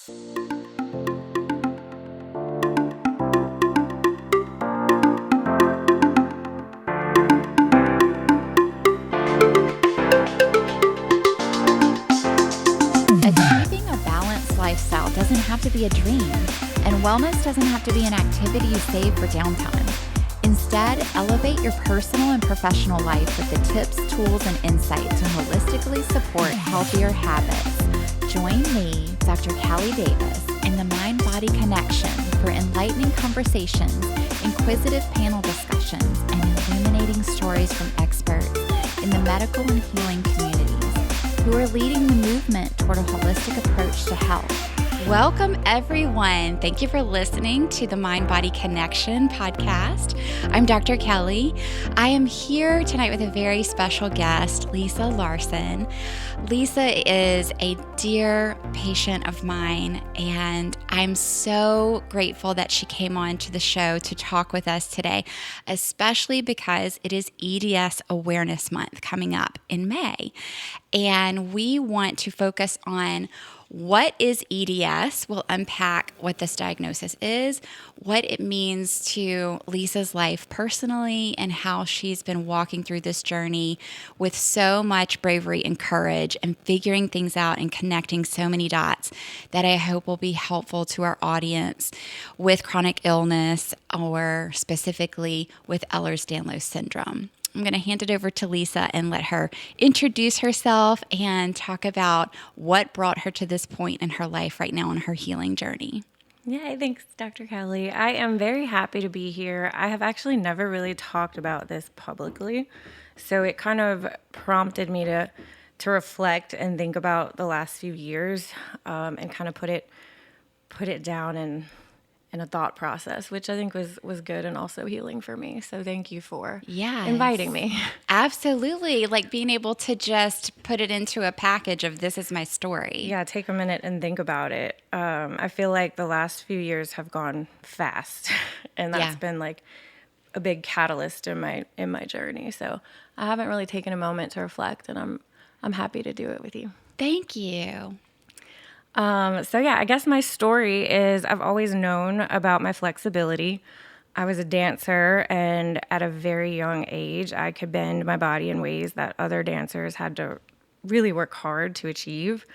Achieving a balanced lifestyle doesn't have to be a dream, and wellness doesn't have to be an activity you save for downtime. Instead, elevate your personal and professional life with the tips, tools, and insights to holistically support healthier habits. Join me, Dr. Callie Davis, in the Mind-Body Connection for enlightening conversations, inquisitive panel discussions, and illuminating stories from experts in the medical and healing communities who are leading the movement toward a holistic approach to health. Welcome, everyone. Thank you for listening to the Mind-Body Connection podcast. I'm Dr. Kelly. I am here tonight with a very special guest, Lisa Larsen. Lisa is a dear patient of mine, and I'm so grateful that she came on to the show to talk with us today, especially because it is EDS Awareness Month coming up in May. And we want to focus on what is EDS. We'll unpack what this diagnosis is, what it means to Lisa's life personally, and how she's been walking through this journey with so much bravery and courage and figuring things out and connecting so many dots that I hope will be helpful to our audience with chronic illness or specifically with Ehlers-Danlos Syndrome. I'm going to hand it over to Lisa and let her introduce herself and talk about what brought her to this point in her life right now on her healing journey. Yeah, thanks, Dr. Kelly. I am very happy to be here. I have actually never really talked about this publicly, so it kind of prompted me to reflect and think about the last few years and kind of put it down in a thought process, which I think was good and also healing for me. So thank you for inviting me. Absolutely. Like being able to just put it into a package of this is my story. Yeah, take a minute and think about it. I feel like the last few years have gone fast, and that's been like a big catalyst in my journey. So I haven't really taken a moment to reflect, and I'm happy to do it with you. Thank you. I guess my story is I've always known about my flexibility. I was a dancer, and at a very young age, I could bend my body in ways that other dancers had to really work hard to achieve.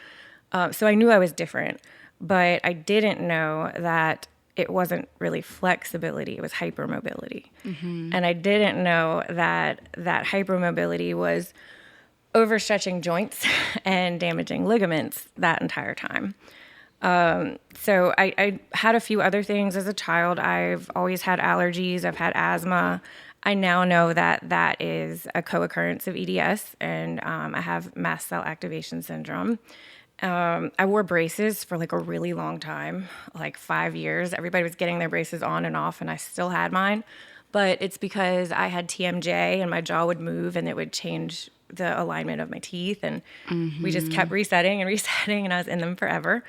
So I knew I was different, but I didn't know that it wasn't really flexibility, it was hypermobility. Mm-hmm. And I didn't know that hypermobility was overstretching joints and damaging ligaments that entire time. So I had a few other things as a child. I've always had allergies. I've had asthma. I now know that is a co-occurrence of EDS, and I have mast cell activation syndrome. I wore braces for like a really long time, like 5 years. Everybody was getting their braces on and off, and I still had mine. But it's because I had TMJ, and my jaw would move, and it would change the alignment of my teeth, and we just kept resetting, and I was in them forever,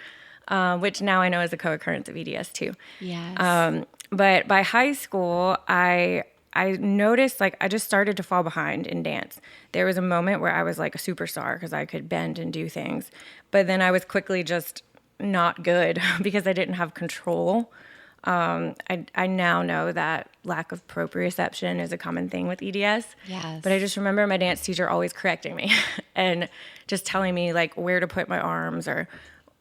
which now I know is a co-occurrence of EDS too. Yes. But by high school, I noticed like I just started to fall behind in dance. There was a moment where I was like a superstar because I could bend and do things, but then I was quickly just not good because I didn't have control. I now know that lack of proprioception is a common thing with EDS. Yes. But I just remember my dance teacher always correcting me and just telling me like where to put my arms or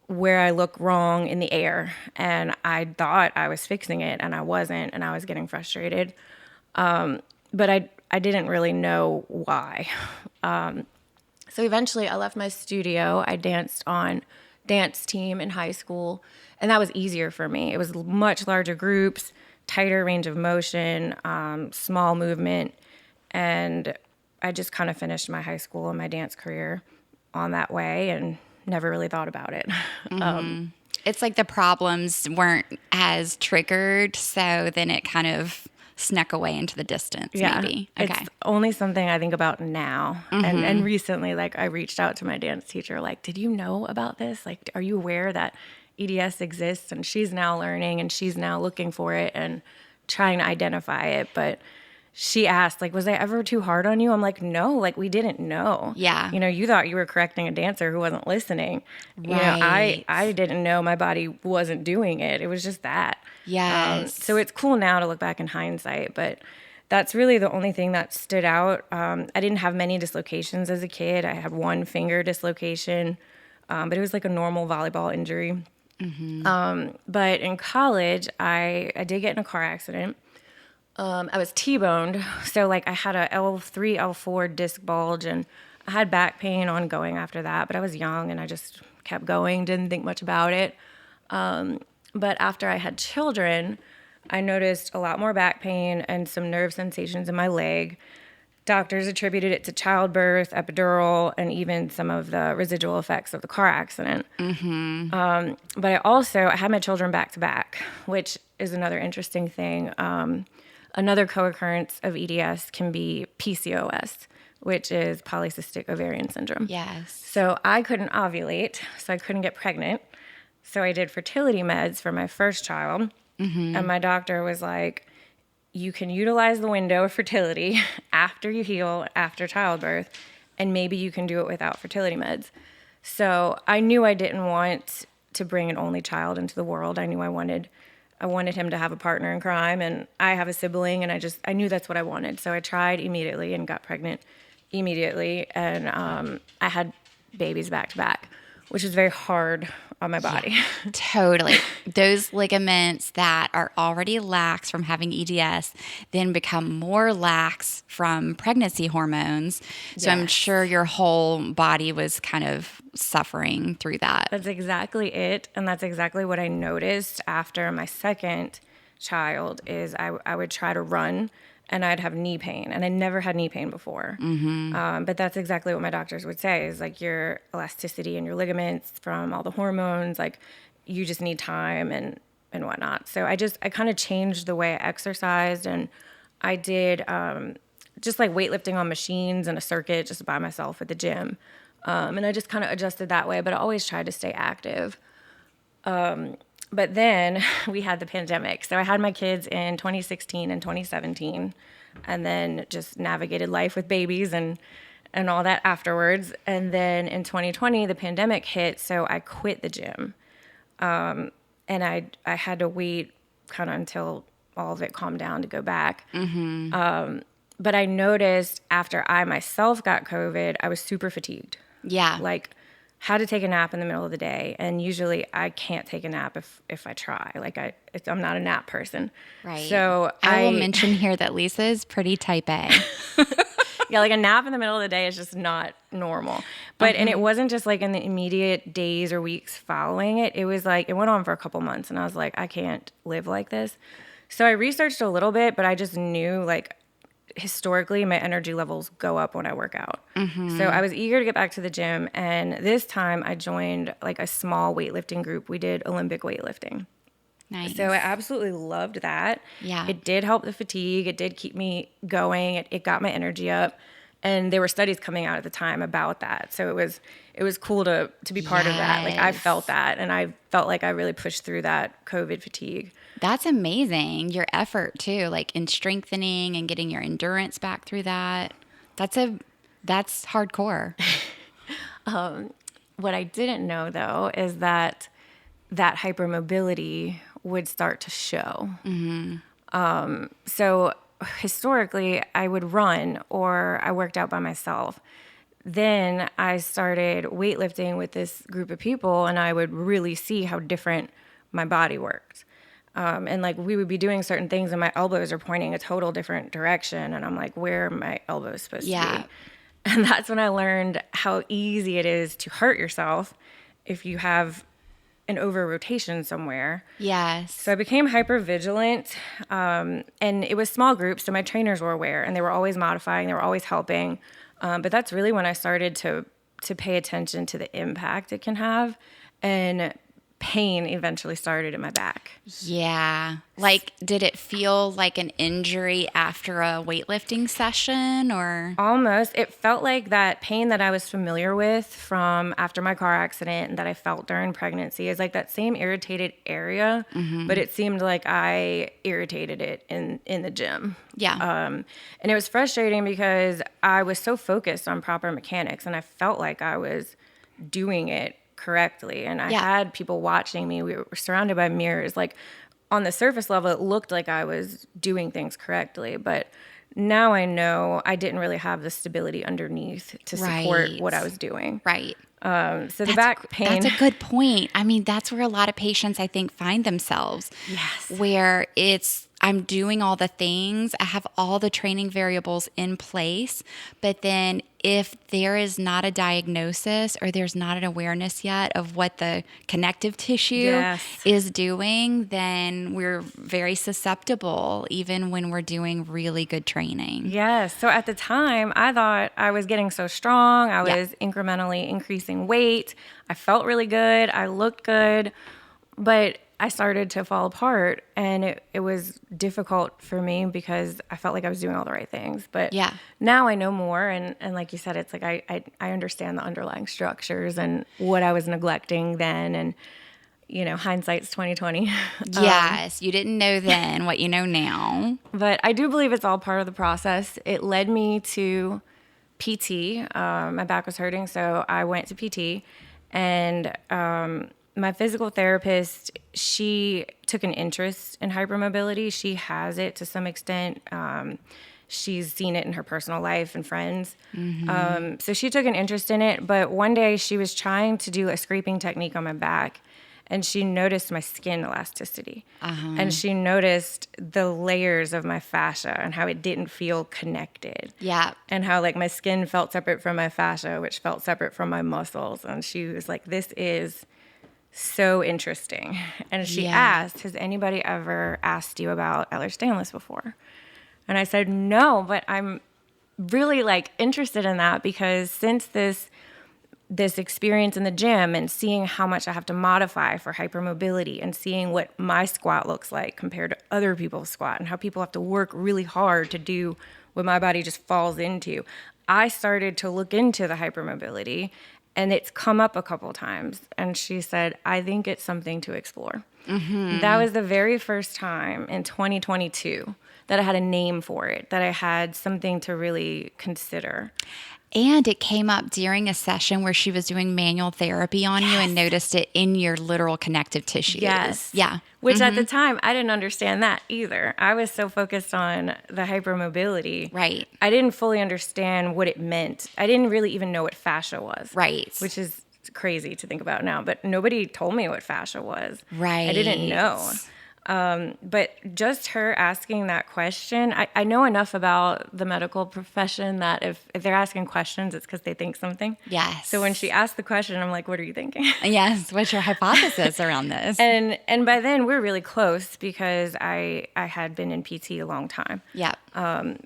where I look wrong in the air. And I thought I was fixing it, and I wasn't, and I was getting frustrated. But I didn't really know why. So eventually I left my studio. I danced on dance team in high school, and that was easier for me. It was much larger groups, tighter range of motion, small movement, and I just kind of finished my high school and my dance career on that way and never really thought about it. Mm-hmm. It's like the problems weren't as triggered, so then it kind of snuck away into the distance, maybe. Okay. It's only something I think about now. Mm-hmm. And recently, like, I reached out to my dance teacher, like, did you know about this? Like, are you aware that EDS exists? And she's now learning, and she's now looking for it and trying to identify it. But she asked, like, was I ever too hard on you? I'm like, no, like, we didn't know. Yeah. You know, you thought you were correcting a dancer who wasn't listening. You know, Right. I didn't know my body wasn't doing it. It was just that. Yes. So it's cool now to look back in hindsight, but that's really the only thing that stood out. I didn't have many dislocations as a kid. I had one finger dislocation, but it was like a normal volleyball injury. But in college, I did get in a car accident. I was T-boned, so like I had a L3, L4 disc bulge, and I had back pain ongoing after that, but I was young and I just kept going, didn't think much about it. But after I had children, I noticed a lot more back pain and some nerve sensations in my leg. Doctors attributed it to childbirth, epidural, and even some of the residual effects of the car accident. But I had my children back to back, which is another interesting thing. Another co-occurrence of EDS can be PCOS, which is polycystic ovarian syndrome. Yes. So I couldn't ovulate, so I couldn't get pregnant. So I did fertility meds for my first child. And my doctor was like, you can utilize the window of fertility after you heal, after childbirth, and maybe you can do it without fertility meds. So I knew I didn't want to bring an only child into the world. I knew I wanted him to have a partner in crime, and I have a sibling, and I knew that's what I wanted. So I tried immediately and got pregnant immediately, and I had babies back to back, which is very hard on my body. Yeah, totally. Those ligaments that are already lax from having EDS then become more lax from pregnancy hormones. So I'm sure your whole body was kind of suffering through that. That's exactly it. And that's exactly what I noticed after my second child is I would try to run and I'd have knee pain. And I never had knee pain before. But that's exactly what my doctors would say is like your elasticity and your ligaments from all the hormones, like you just need time and whatnot. So I kind of changed the way I exercised, and I did just like weightlifting on machines and a circuit just by myself at the gym. And I just kind of adjusted that way, but I always tried to stay active. But then we had the pandemic. So I had my kids in 2016 and 2017, and then just navigated life with babies and all that afterwards. And then in 2020, the pandemic hit, so I quit the gym. And I had to wait kind of until all of it calmed down to go back. But I noticed after I myself got COVID, I was super fatigued. Yeah. Like, had to take a nap in the middle of the day, and usually I can't take a nap if I try. Like I'm not a nap person. Right. So I will mention here that Lisa is pretty type A. Yeah, like a nap in the middle of the day is just not normal. But and it wasn't just like in the immediate days or weeks following it. It was like it went on for a couple months, and I was like, I can't live like this. So I researched a little bit, but I just knew like historically my energy levels go up when I work out. So I was eager to get back to the gym, and this time I joined like a small weightlifting group. We did Olympic weightlifting. Nice. So I absolutely loved that. Yeah. It did help the fatigue. It did keep me going. It got my energy up. And there were studies coming out at the time about that. So it was cool to be part of that. Like I felt that, and I felt like I really pushed through that COVID fatigue. That's amazing. Your effort too, like in strengthening and getting your endurance back through that. That's hardcore. What I didn't know though is that hypermobility would start to show. So historically, I would run or I worked out by myself. Then I started weightlifting with this group of people, and I would really see how different my body worked. And like we would be doing certain things, and my elbows are pointing a total different direction, and I'm like, where are my elbows supposed to be? And that's when I learned how easy it is to hurt yourself if you have an over rotation somewhere. Yes. So I became hyper vigilant, and it was small groups, so my trainers were aware, and they were always modifying, they were always helping. But that's really when I started to pay attention to the impact it can have, and pain eventually started in my back. Yeah. Like, did it feel like an injury after a weightlifting session or? Almost. It felt like that pain that I was familiar with from after my car accident and that I felt during pregnancy is like that same irritated area, but it seemed like I irritated it in the gym. Yeah. And it was frustrating because I was so focused on proper mechanics and I felt like I was doing it correctly. And I had people watching me. We were surrounded by mirrors. Like on the surface level, it looked like I was doing things correctly. But now I know I didn't really have the stability underneath to support what I was doing. Right. So the back pain. That's a good point. I mean, that's where a lot of patients, I think, find themselves. Yes. Where I'm doing all the things, I have all the training variables in place, but then if there is not a diagnosis or there's not an awareness yet of what the connective tissue is doing, then we're very susceptible even when we're doing really good training. Yes. So at the time, I thought I was getting so strong. I was incrementally increasing weight. I felt really good. I looked good. But I started to fall apart, and it was difficult for me because I felt like I was doing all the right things. But now I know more, and like you said, it's like I understand the underlying structures and what I was neglecting then, and hindsight's 2020. Yes, you didn't know then what you know now. But I do believe it's all part of the process. It led me to PT. My back was hurting, so I went to PT, and my physical therapist, she took an interest in hypermobility. She has it to some extent. She's seen it in her personal life and friends. So she took an interest in it. But one day she was trying to do a scraping technique on my back, and she noticed my skin elasticity. And she noticed the layers of my fascia and how it didn't feel connected. Yeah. And how like my skin felt separate from my fascia, which felt separate from my muscles. And she was like, this is so interesting. And she asked, has anybody ever asked you about Ehlers-Danlos before? And I said, no, but I'm really like interested in that because since this experience in the gym and seeing how much I have to modify for hypermobility and seeing what my squat looks like compared to other people's squat and how people have to work really hard to do what my body just falls into, I started to look into the hypermobility. And it's come up a couple times. And she said, I think it's something to explore. That was the very first time in 2022 that I had a name for it, that I had something to really consider. And it came up during a session where she was doing manual therapy on you and noticed it in your literal connective tissues. Yes. Yeah. Which at the time, I didn't understand that either. I was so focused on the hypermobility. Right. I didn't fully understand what it meant. I didn't really even know what fascia was. Right. Which is crazy to think about now. But nobody told me what fascia was. Right. I didn't know. But just her asking that question, I know enough about the medical profession that if they're asking questions, it's because they think something. Yes. So when she asked the question, I'm like, what are you thinking? Yes. What's your hypothesis around this? And by then we're really close because I had been in PT a long time. Yeah.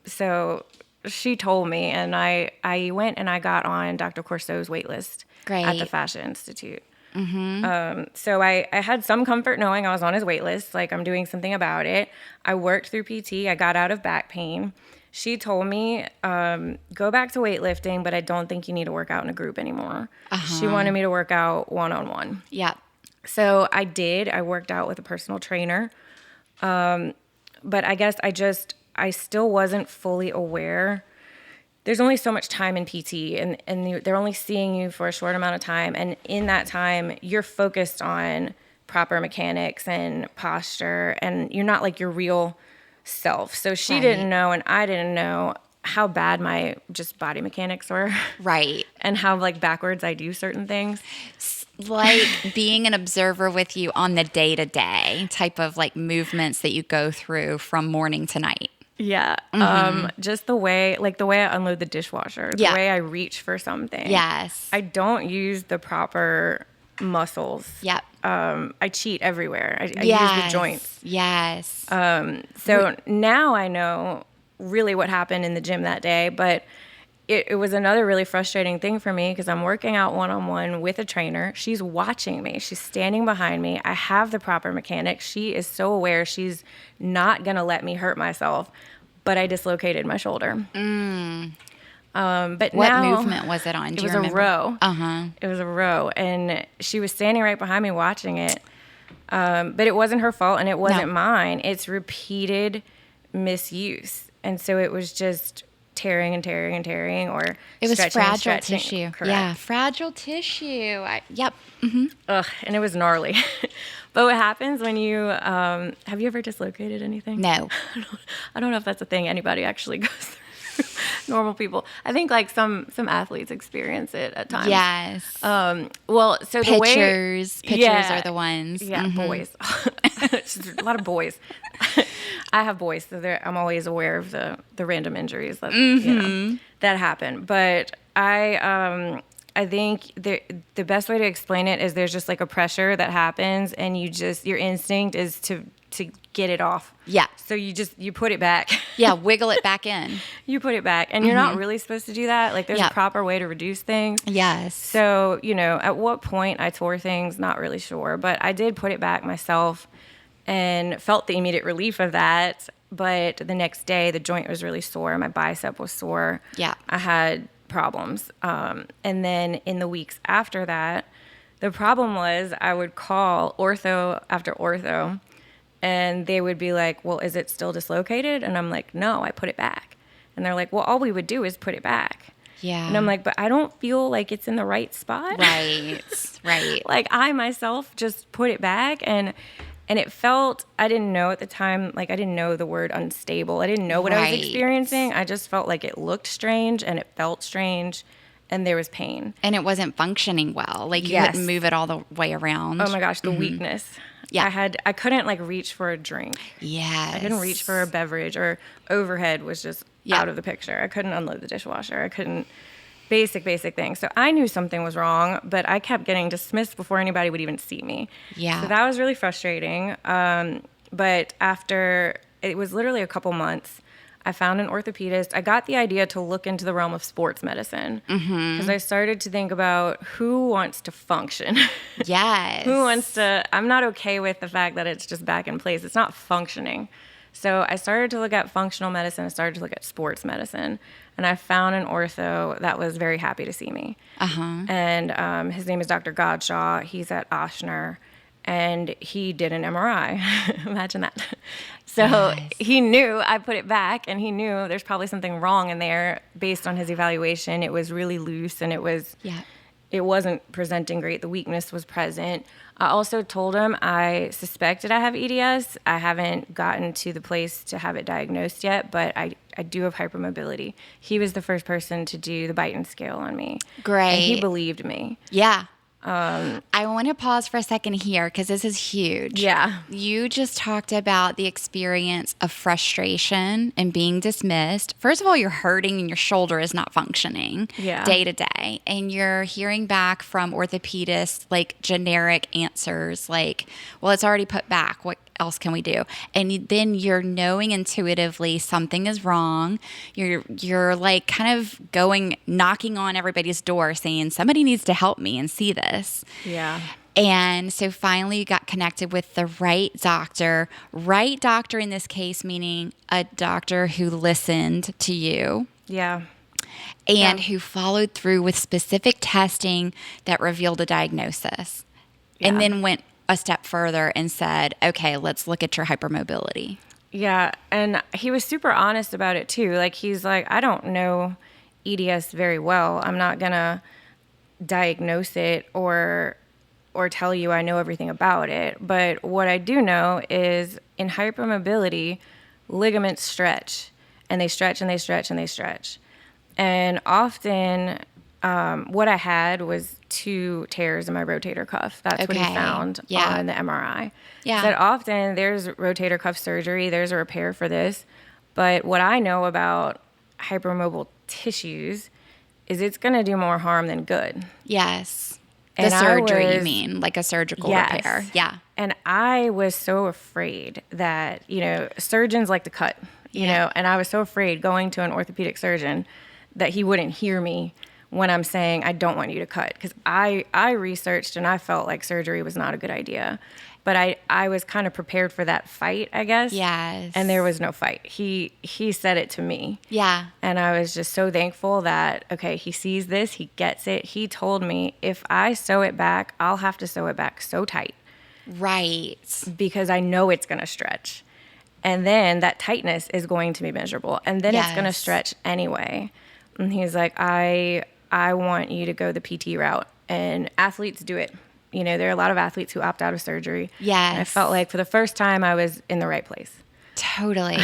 So she told me, and I went and I got on Dr. Corso's wait list at the Fascia Institute. So I had some comfort knowing I was on his wait list, like I'm doing something about it. I worked through PT. I got out of back pain. She told me, go back to weightlifting, but I don't think you need to work out in a group anymore. She wanted me to work out one-on-one. Yeah. So I did. I worked out with a personal trainer. But I guess I still wasn't fully aware. There's only so much time in PT, and they're only seeing you for a short amount of time. And in that time, you're focused on proper mechanics and posture, and you're not like your real self. So she didn't know, and I didn't know how bad my just body mechanics were. Right. And how like backwards I do certain things. Like being an observer with you on the day-to-day type of like movements that you go through from morning to night. Yeah. Just the way I unload the dishwasher, the way I reach for something. Yes. I don't use the proper muscles. Yep. I cheat everywhere. I use the joints. Yes. So now I know really what happened in the gym that day, but it was another really frustrating thing for me because I'm working out one-on-one with a trainer. She's watching me. She's standing behind me. I have the proper mechanics. She is so aware she's not going to let me hurt myself, but I dislocated my shoulder. But What now, movement was it on? It was a row. Uh-huh. It was a row. And she was standing right behind me watching it. But it wasn't her fault and it wasn't mine. It's repeated misuse. And so it was just tearing and tearing and tearing, or it was fragile stretching. tissue. Correct. Yeah, fragile tissue. Yep. Ugh, and it was gnarly. But what happens when you have you ever dislocated anything? No. I don't know if that's a thing anybody actually goes through. Normal people. I think like some athletes experience it at times. Yes. Well, so the way pitchers are the ones. Yeah, boys. Just a lot of boys. I have boys, so I'm always aware of the random injuries that that happen. But I think the best way to explain it is there's just like a pressure that happens, and your instinct is to get it off. Yeah. So you put it back. Yeah, wiggle it back in. You put it back, and you're not really supposed to do that. Like there's a proper way to reduce things. Yes. So, at what point I tore things, not really sure, but I did put it back myself and felt the immediate relief of that. But the next day, the joint was really sore. My bicep was sore. Yeah. I had problems. And then in the weeks after that, the problem was I would call ortho after ortho, and they would be like, well, is it still dislocated? And I'm like, no, I put it back. And they're like, well, all we would do is put it back. Yeah. And I'm like, but I don't feel like it's in the right spot. Right. Like I myself just put it back, and it felt, I didn't know at the time, like I didn't know the word unstable. I didn't know what I was experiencing. I just felt like it looked strange and it felt strange, and there was pain. And it wasn't functioning well. Like you couldn't move it all the way around. Oh my gosh, the weakness. Yeah. I couldn't like reach for a drink. Yes. I couldn't reach for a beverage, or overhead was just out of the picture. I couldn't unload the dishwasher. I couldn't, basic things. So I knew something was wrong, but I kept getting dismissed before anybody would even see me. Yeah. So that was really frustrating. But after, it was literally a couple months, I found an orthopedist. I got the idea to look into the realm of sports medicine because I started to think about who wants to function. Yes. Who wants to, I'm not okay with the fact that it's just back in place. It's not functioning. So I started to look at functional medicine. I started to look at sports medicine. And I found an ortho that was very happy to see me. And his name is Dr. Godshaw. He's at Ochsner. And he did an MRI. Imagine that. So he knew I put it back, and he knew there's probably something wrong in there based on his evaluation. It was really loose, and it wasn't presenting great. The weakness was present. I also told him I suspected I have EDS. I haven't gotten to the place to have it diagnosed yet, but I do have hypermobility. He was the first person to do the Beighton scale on me. Great. And he believed me. Yeah. I want to pause for a second here because this is huge. Yeah. You just talked about the experience of frustration and being dismissed. First of all, you're hurting and your shoulder is not functioning day to day. And you're hearing back from orthopedists like generic answers like, well, it's already put back. What else can we do? And then you're knowing intuitively something is wrong. You're like kind of knocking on everybody's door saying somebody needs to help me and see this. Yeah. And so finally you got connected with the right doctor in this case, meaning a doctor who listened to you. Yeah. And who followed through with specific testing that revealed a diagnosis. Yeah. And then went a step further and said, okay, let's look at your hypermobility. Yeah. And he was super honest about it too. Like, he's like, I don't know EDS very well. I'm not going to diagnose it or tell you I know everything about it. But what I do know is in hypermobility, ligaments stretch, and they stretch and they stretch and they stretch. And often what I had was 2 tears in my rotator cuff. That's what he found on the MRI. Yeah. That often there's rotator cuff surgery, there's a repair for this. But what I know about hypermobile tissues is it's going to do more harm than good. Yes. And the surgery, you mean, like a surgical repair. Yeah. And I was so afraid that, surgeons like to cut, you know, and I was so afraid going to an orthopedic surgeon that he wouldn't hear me when I'm saying, I don't want you to cut. Because I researched and I felt like surgery was not a good idea. But I was kind of prepared for that fight, I guess. Yes. And there was no fight. He said it to me. Yeah. And I was just so thankful that, okay, he sees this, he gets it. He told me, if I sew it back, I'll have to sew it back so tight. Right. Because I know it's going to stretch. And then that tightness is going to be miserable. And then it's going to stretch anyway. And he's like, I want you to go the PT route. And athletes do it. You know, there are a lot of athletes who opt out of surgery. Yes. And I felt like for the first time I was in the right place. Totally.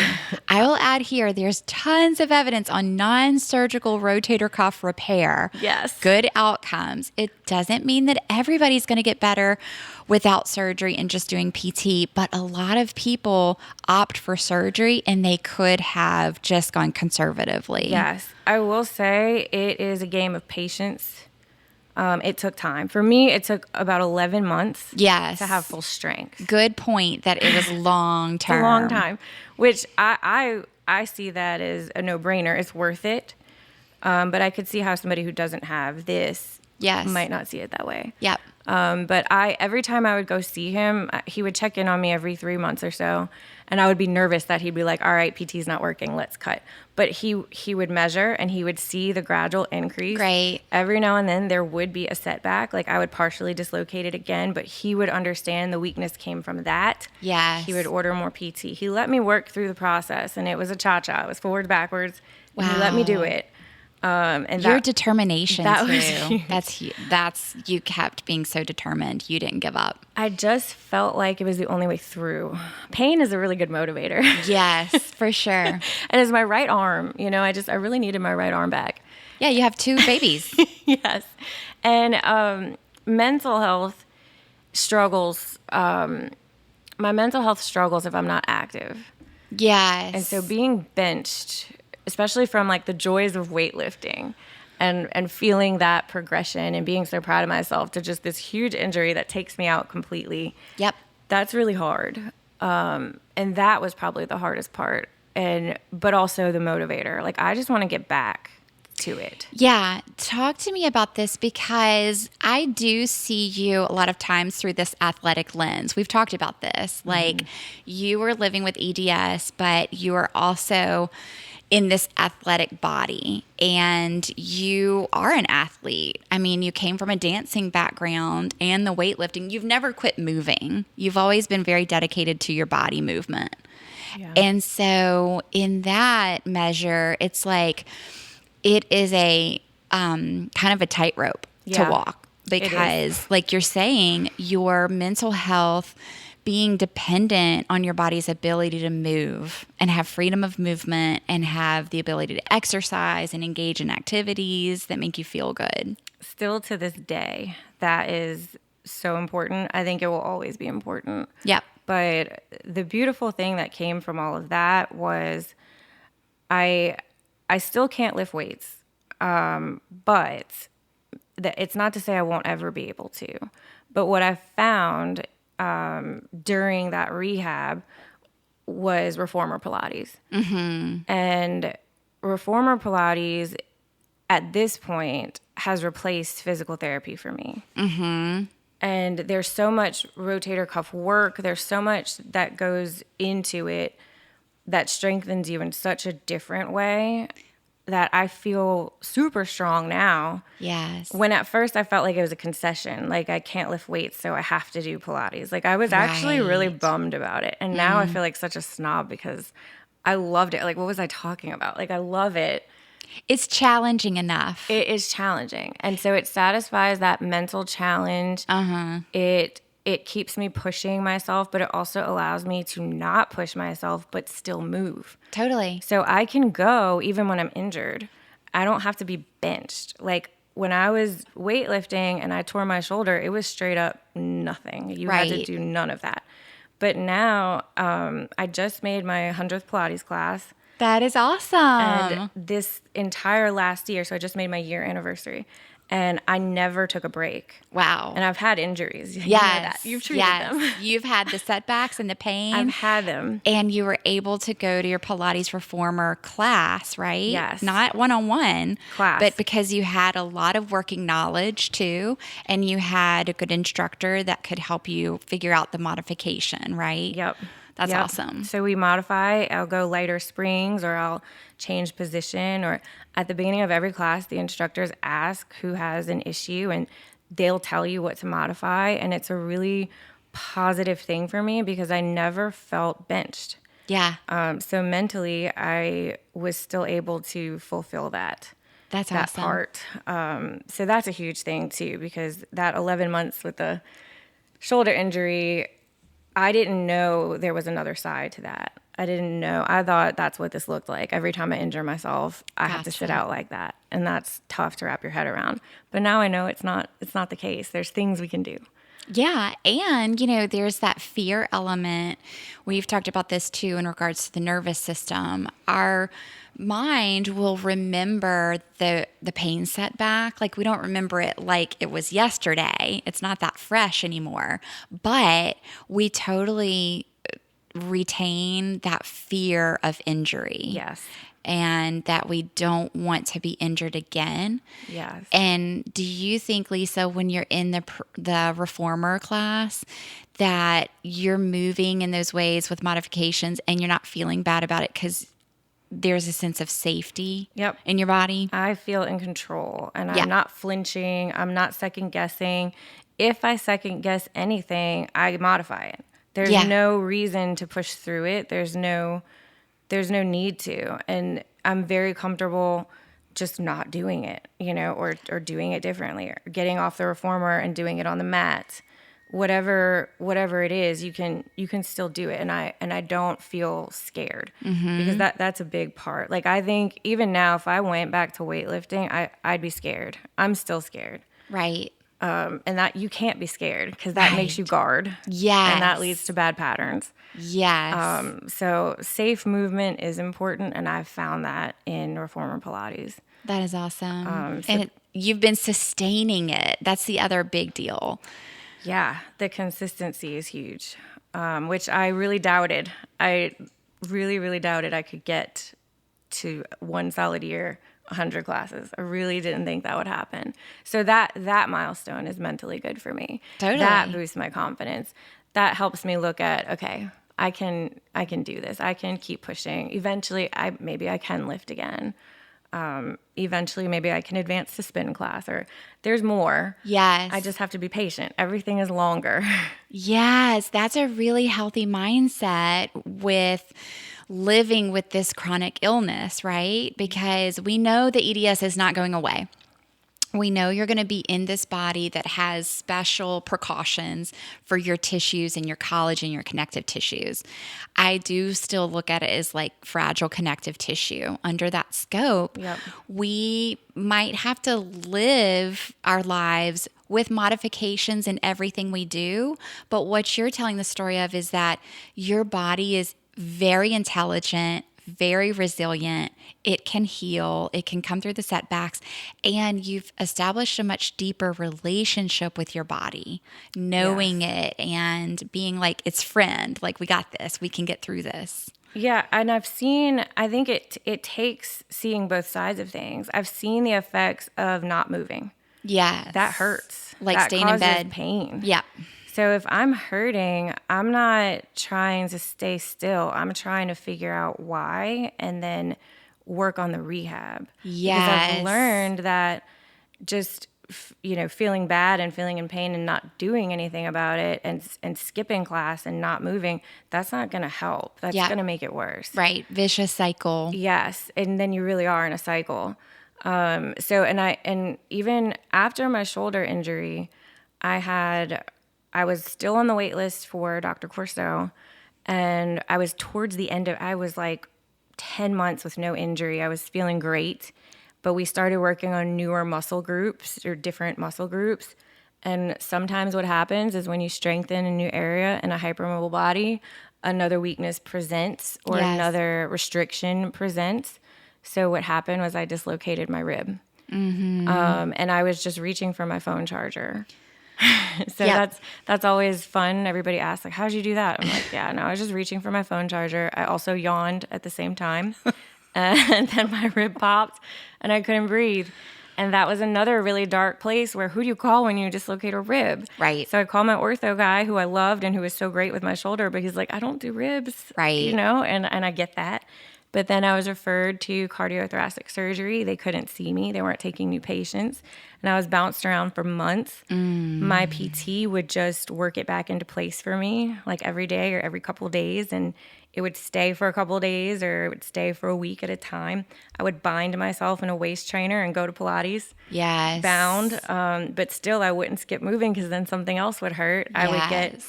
I will add here, there's tons of evidence on non-surgical rotator cuff repair. Yes. Good outcomes. It doesn't mean that everybody's going to get better without surgery and just doing PT, but a lot of people opt for surgery and they could have just gone conservatively. Yes. I will say it is a game of patience. It took time. For me, it took about 11 months Yes. to have full strength. Good point that it was long term. It's a long time, which I see that as a no-brainer. It's worth it. But I could see how somebody who doesn't have this might not see it that way. Yep. But every time I would go see him, he would check in on me every 3 months or so. And I would be nervous that he'd be like, all right, PT's not working, let's cut. But he would measure and he would see the gradual increase. Great. Every now and then there would be a setback. Like I would partially dislocate it again, but he would understand the weakness came from that. Yes. He would order more PT. He let me work through the process, and it was a cha-cha. It was forward, backwards. Wow. And he let me do it. And your determination that too. was That's you kept being so determined. You didn't give up. I just felt like it was the only way through. Pain is a really good motivator. Yes, for sure. And it's my right arm. You know, I really needed my right arm back. Yeah, you have 2 babies. Yes. And mental health struggles. My mental health struggles if I'm not active. Yes. And so being benched, especially from like the joys of weightlifting and feeling that progression and being so proud of myself to just this huge injury that takes me out completely. Yep. That's really hard. And that was probably the hardest part. But also the motivator. Like, I just want to get back to it. Yeah. Talk to me about this because I do see you a lot of times through this athletic lens. We've talked about this. Like you were living with EDS, but you are also in this athletic body and you are an athlete. I mean, you came from a dancing background and the weightlifting. You've never quit moving. You've always been very dedicated to your body movement. Yeah. And so in that measure, it's like it is a kind of a tightrope to walk because like you're saying, your mental health being dependent on your body's ability to move and have freedom of movement and have the ability to exercise and engage in activities that make you feel good. Still to this day, that is so important. I think it will always be important. Yep. But the beautiful thing that came from all of that was I still can't lift weights, but it's not to say I won't ever be able to. But what I found during that rehab was reformer Pilates. Mm-hmm. And reformer Pilates at this point has replaced physical therapy for me. Mm-hmm. And there's so much rotator cuff work. There's so much that goes into it that strengthens you in such a different way that I feel super strong now. Yes. When at first I felt like it was a concession, like I can't lift weights, so I have to do Pilates. Like I was actually really bummed about it. And now I feel like such a snob because I loved it. Like, what was I talking about? Like, I love it. It's challenging enough. It is challenging. And so it satisfies that mental challenge. Uh-huh. It keeps me pushing myself, but it also allows me to not push myself, but still move. Totally. So I can go even when I'm injured. I don't have to be benched. Like when I was weightlifting and I tore my shoulder, it was straight up nothing. You had to do none of that. But now I just made my 100th Pilates class. That is awesome. And this entire last year, so I just made my year anniversary. And I never took a break. Wow. And I've had injuries. You know Yes. that. You've treated them. You've had the setbacks and the pain. I've had them. And you were able to go to your Pilates reformer class, right? Yes. Not one-on-one. Class. But because you had a lot of working knowledge too, and you had a good instructor that could help you figure out the modification, right? Yep. That's Yep. awesome. So we modify. I'll go lighter springs, or I'll change position, or at the beginning of every class, the instructors ask who has an issue, and they'll tell you what to modify. And it's a really positive thing for me because I never felt benched. Yeah. So mentally, I was still able to fulfill that That's awesome. part. So that's a huge thing too, because that 11 months with the shoulder injury, I didn't know there was another side to that. I didn't know. I thought that's what this looked like. Every time I injure myself, I have to sit out like that. And that's tough to wrap your head around. But now I know it's not the case. There's things we can do. Yeah. And, there's that fear element. We've talked about this too in regards to the nervous system. Our mind will remember the pain setback. Like we don't remember it like it was yesterday. It's not that fresh anymore. But we totally retain that fear of injury. Yes. And that we don't want to be injured again. Yes. And do you think, Lisa, when you're in the reformer class, that you're moving in those ways with modifications and you're not feeling bad about it because there's a sense of safety in your body? I feel in control, and Yeah. I'm not flinching. I'm not second guessing. If I second guess anything, I modify it. There's no reason to push through it. There's no need to. And I'm very comfortable just not doing it, or doing it differently, or getting off the reformer and doing it on the mat. Whatever it is, you can still do it. And I don't feel scared because that's a big part. Like I think even now, if I went back to weightlifting, I'd be scared. I'm still scared. Right. And that you can't be scared because that makes you guard. Yes. And that leads to bad patterns. Yes. So safe movement is important, and I've found that in reformer Pilates. That is awesome. And you've been sustaining it. That's the other big deal. Yeah, the consistency is huge, which I really doubted. I really, really doubted I could get to one solid year, 100 classes. I really didn't think that would happen. So that milestone is mentally good for me. Totally. That boosts my confidence. That helps me look at, okay, I can do this. I can keep pushing. Eventually, maybe I can lift again. Eventually, maybe I can advance to spin class, or there's more. Yes. I just have to be patient. Everything is longer. Yes, that's a really healthy mindset with living with this chronic illness, right? Because we know the EDS is not going away. We know you're going to be in this body that has special precautions for your tissues and your collagen and your connective tissues. I do still look at it as like fragile connective tissue. Under that scope, we might have to live our lives with modifications in everything we do. But what you're telling the story of is that your body is very intelligent, very resilient. It can heal. It can come through the setbacks. And you've established a much deeper relationship with your body, knowing it and being like its friend, like we got this, we can get through this. Yeah, and I think it takes seeing both sides of things. I've seen the effects of not moving. Yes. That hurts. Like that staying in bed. Pain. Yeah. So if I'm hurting, I'm not trying to stay still. I'm trying to figure out why and then work on the rehab. Yes. Because I've learned that just feeling bad and feeling in pain and not doing anything about it and skipping class and not moving, that's not going to help. That's going to make it worse. Right. Vicious cycle. Yes. And then you really are in a cycle. And even after my shoulder injury, I was still on the wait list for Dr. Corso, and I was towards the end I was like 10 months with no injury. I was feeling great, but we started working on newer muscle groups or different muscle groups. And sometimes what happens is when you strengthen a new area in a hypermobile body, another weakness presents or another restriction presents. So what happened was I dislocated my rib. And I was just reaching for my phone charger. So that's always fun. Everybody asks, like, how'd you do that? I'm like, yeah, no, I was just reaching for my phone charger. I also yawned at the same time. And then my rib popped and I couldn't breathe. And that was another really dark place where who do you call when you dislocate a rib? Right. So I called my ortho guy who I loved and who was so great with my shoulder, but he's like, I don't do ribs. Right. You know, and I get that. But then I was referred to cardiothoracic surgery. They couldn't see me. They weren't taking new patients. And I was bounced around for months. My PT would just work it back into place for me, like every day or every couple of days. And it would stay for a couple of days or it would stay for a week at a time. I would bind myself in a waist trainer and go to Pilates. Yes. Bound. But still, I wouldn't skip moving because then something else would hurt. I would get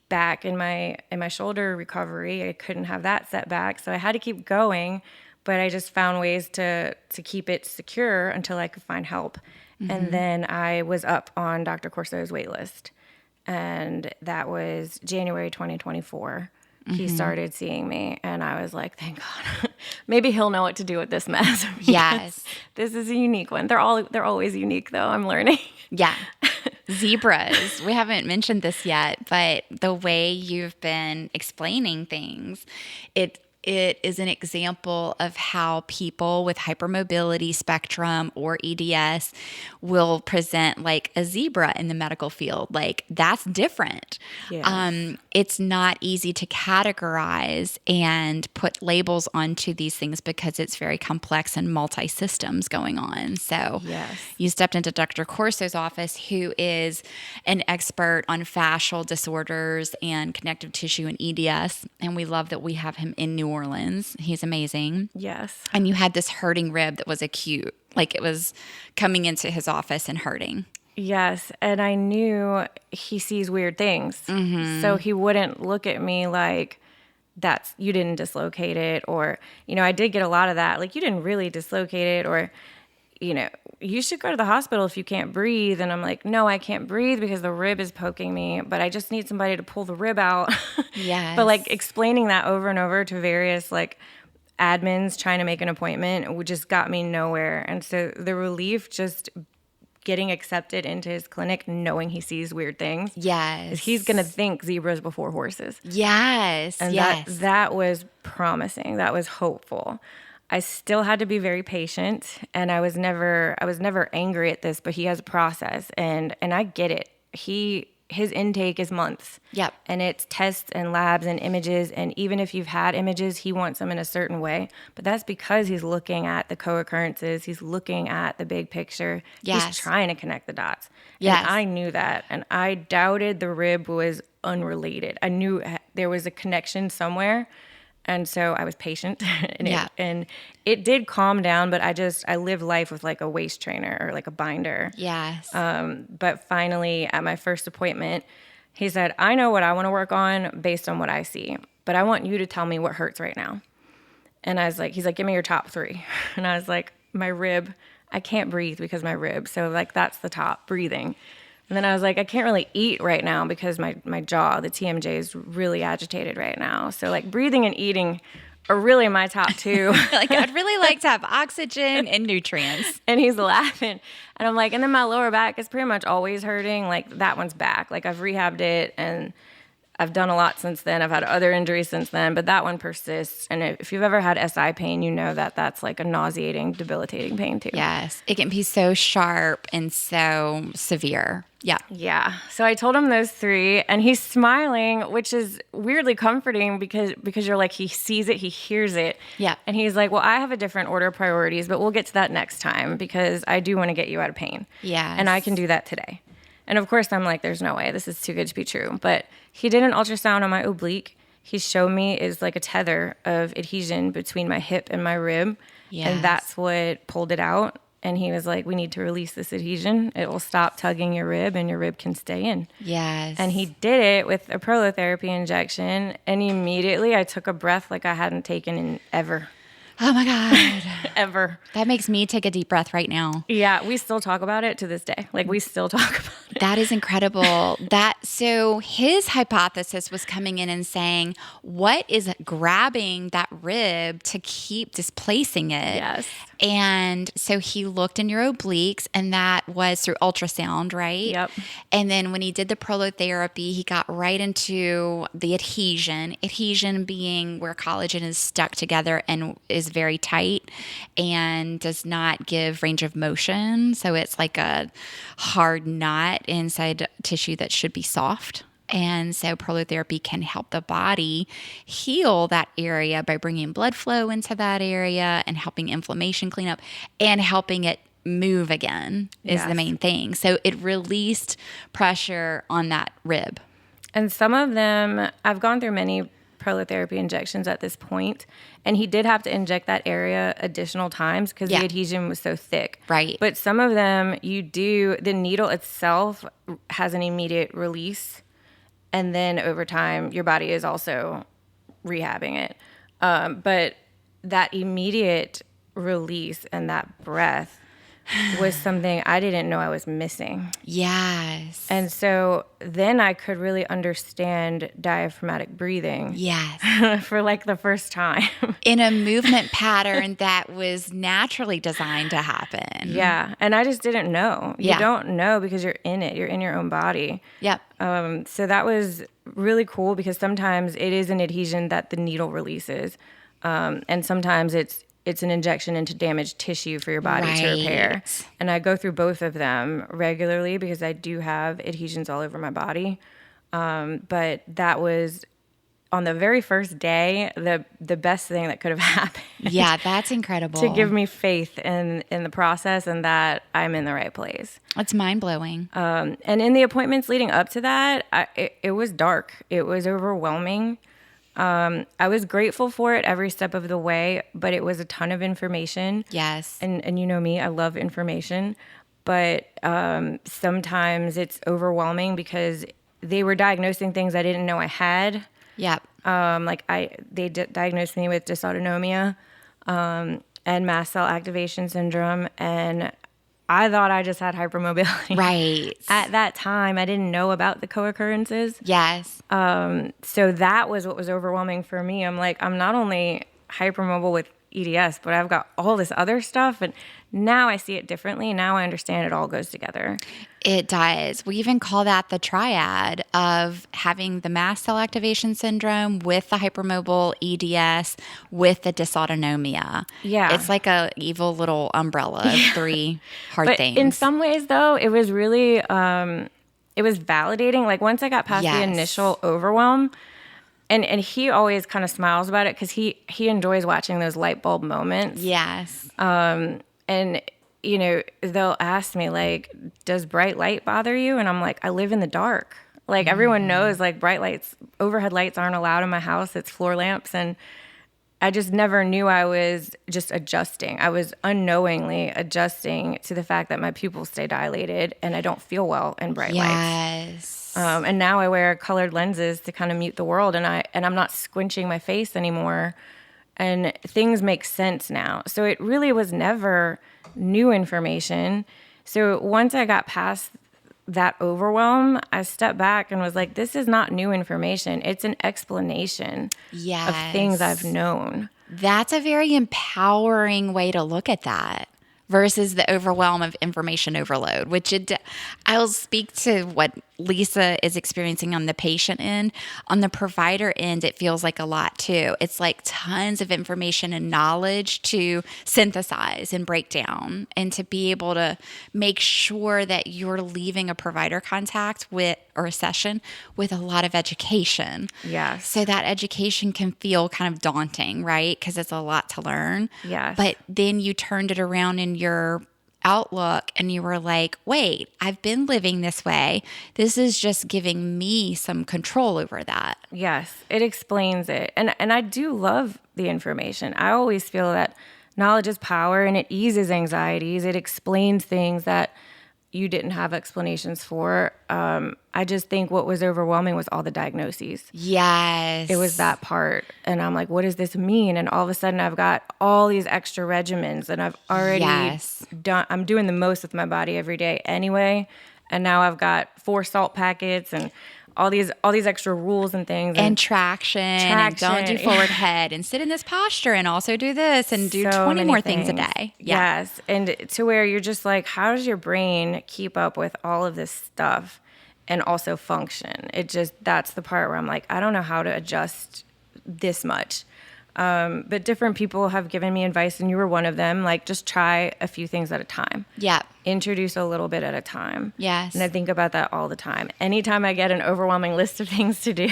back in my shoulder recovery. I couldn't have that setback. So I had to keep going, but I just found ways to keep it secure until I could find help. And then I was up on Dr. Corso's wait list. And that was January 2024. He started seeing me and I was like, thank God. Maybe he'll know what to do with this mess. Yes. This is a unique one. They're always unique though, I'm learning. Yeah. Zebras. We haven't mentioned this yet, but the way you've been explaining things, it is an example of how people with hypermobility spectrum or EDS will present like a zebra in the medical field. Like that's different. Yes. It's not easy to categorize and put labels onto these things because it's very complex and multi-systems going on. So you stepped into Dr. Corso's office, who is an expert on fascial disorders and connective tissue and EDS. And we love that we have him in New Orleans. He's amazing. Yes. And you had this hurting rib that was acute, like it was coming into his office and hurting. Yes. And I knew he sees weird things. So he wouldn't look at me like, you didn't dislocate it. Or, I did get a lot of that. Like, you didn't really dislocate it. Or, you should go to the hospital if you can't breathe. And I'm like, no, I can't breathe because the rib is poking me, but I just need somebody to pull the rib out. Yes. But like explaining that over and over to various like admins trying to make an appointment just got me nowhere. And so the relief just getting accepted into his clinic, knowing he sees weird things. Yes. He's going to think zebras before horses. Yes. And that was promising. That was hopeful. I still had to be very patient, and I was never angry at this, but he has a process, and I get it. His intake is months. Yep. And it's tests and labs and images, and even if you've had images, he wants them in a certain way. But that's because he's looking at the co-occurrences. He's looking at the big picture. Yes. He's trying to connect the dots. Yes. And I knew that, and I doubted the rib was unrelated. I knew there was a connection somewhere. And so I was patient and it did calm down, but I lived life with like a waist trainer or like a binder. Yes. But finally at my first appointment, he said, I know what I want to work on based on what I see, but I want you to tell me what hurts right now. And I was like, he's like, give me your top 3. And I was like, my rib, I can't breathe because my rib. So like, that's the top, breathing. And then I was like, I can't really eat right now because my jaw, the TMJ, is really agitated right now. So like breathing and eating are really my top 2. Like I'd really like to have oxygen and nutrients. And he's laughing. And I'm like, and then my lower back is pretty much always hurting. Like that one's back. Like I've rehabbed it and I've done a lot since then. I've had other injuries since then, but that one persists. And if you've ever had SI pain, you know that that's like a nauseating, debilitating pain too. Yes. It can be so sharp and so severe. Yeah. Yeah. So I told him those 3 and he's smiling, which is weirdly comforting because you're like, he sees it, he hears it. Yeah. And he's like, well, I have a different order of priorities, but we'll get to that next time because I do want to get you out of pain. Yeah. And I can do that today. And of course I'm like, there's no way, this is too good to be true. But he did an ultrasound on my oblique. He showed me is like a tether of adhesion between my hip and my rib. Yes. And that's what pulled it out. And he was like, we need to release this adhesion. It will stop tugging your rib and your rib can stay in. Yes. And he did it with a prolotherapy injection. And immediately I took a breath like I hadn't taken in ever. Oh my God. Ever. That makes me take a deep breath right now. Yeah, we still talk about it to this day. Like we still talk about it. That is incredible. So his hypothesis was coming in and saying, what is grabbing that rib to keep displacing it? Yes. And so he looked in your obliques, and that was through ultrasound, right? Yep. And then when he did the prolotherapy, he got right into the adhesion being where collagen is stuck together and is very tight and does not give range of motion. So it's like a hard knot inside tissue that should be soft. And so prolotherapy can help the body heal that area by bringing blood flow into that area and helping inflammation clean up and helping it move again is the main thing. So it released pressure on that rib. And some of them, I've gone through many prolotherapy injections at this point, and he did have to inject that area additional times because the adhesion was so thick. Right. But some of them, the needle itself has an immediate release. And then over time, your body is also rehabbing it. But that immediate release and that breath was something I didn't know I was missing. Yes. And so then I could really understand diaphragmatic breathing. Yes. For like the first time. In a movement pattern that was naturally designed to happen. Yeah. And I just didn't know. You don't know because you're in it. You're in your own body. Yep. So that was really cool because sometimes it is an adhesion that the needle releases. And sometimes it's an injection into damaged tissue for your body to repair. And I go through both of them regularly because I do have adhesions all over my body. But that was on the very first day, the best thing that could have happened. Yeah, that's incredible. To give me faith in the process and that I'm in the right place. It's mind-blowing. And in the appointments leading up to that, it was dark. It was overwhelming. I was grateful for it every step of the way, but it was a ton of information. Yes. And you know me, I love information, but sometimes it's overwhelming because they were diagnosing things I didn't know I had. Yep. They diagnosed me with dysautonomia and mast cell activation syndrome, and I thought I just had hypermobility. Right. At that time, I didn't know about the co-occurrences. Yes. So that was what was overwhelming for me. I'm like, I'm not only hypermobile with EDS, but I've got all this other stuff. And now I see it differently. Now I understand it all goes together. It does. We even call that the triad of having the mast cell activation syndrome with the hypermobile EDS with the dysautonomia. Yeah. It's like a evil little umbrella of three hard things. In some ways, though, it was really, it was validating. Like once I got past the initial overwhelm, and he always kind of smiles about it because he enjoys watching those light bulb moments. Yes. And, you know, they'll ask me, like, does bright light bother you? And I'm like, I live in the dark. Like, everyone knows, like, bright lights, overhead lights aren't allowed in my house. It's floor lamps. And I just never knew I was just adjusting. I was unknowingly adjusting to the fact that my pupils stay dilated and I don't feel well in bright lights. Yes. And now I wear colored lenses to kind of mute the world, and I'm not squinching my face anymore. And things make sense now. So it really was never new information. So once I got past that overwhelm, I stepped back and was like, this is not new information. It's an explanation of things I've known. That's a very empowering way to look at that versus the overwhelm of information overload, which I'll speak to what Lisa is experiencing on the patient end. On the provider end, it feels like a lot too. It's like tons of information and knowledge to synthesize and break down, and to be able to make sure that you're leaving a provider contact with or a session with a lot of education. Yes. So that education can feel kind of daunting, right? Because it's a lot to learn. Yes. But then you turned it around in your outlook and you were like, wait, I've been living this way. This is just giving me some control over that. Yes, it explains it. And I do love the information. I always feel that knowledge is power, and it eases anxieties. It explains things that you didn't have explanations for. I just think what was overwhelming was all the diagnoses. Yes. It was that part. And I'm like, what does this mean? And all of a sudden I've got all these extra regimens, and I've already done, I'm doing the most with my body every day anyway. And now I've got 4 salt packets and all these extra rules and things. And traction. And don't do forward head and sit in this posture and also do this and do 20 more things a day. Yeah. Yes. And to where you're just like, how does your brain keep up with all of this stuff and also function? That's the part where I'm like, I don't know how to adjust this much. But different people have given me advice, and you were one of them. Like, just try a few things at a time. Yeah. Introduce a little bit at a time. Yes. And I think about that all the time. Anytime I get an overwhelming list of things to do,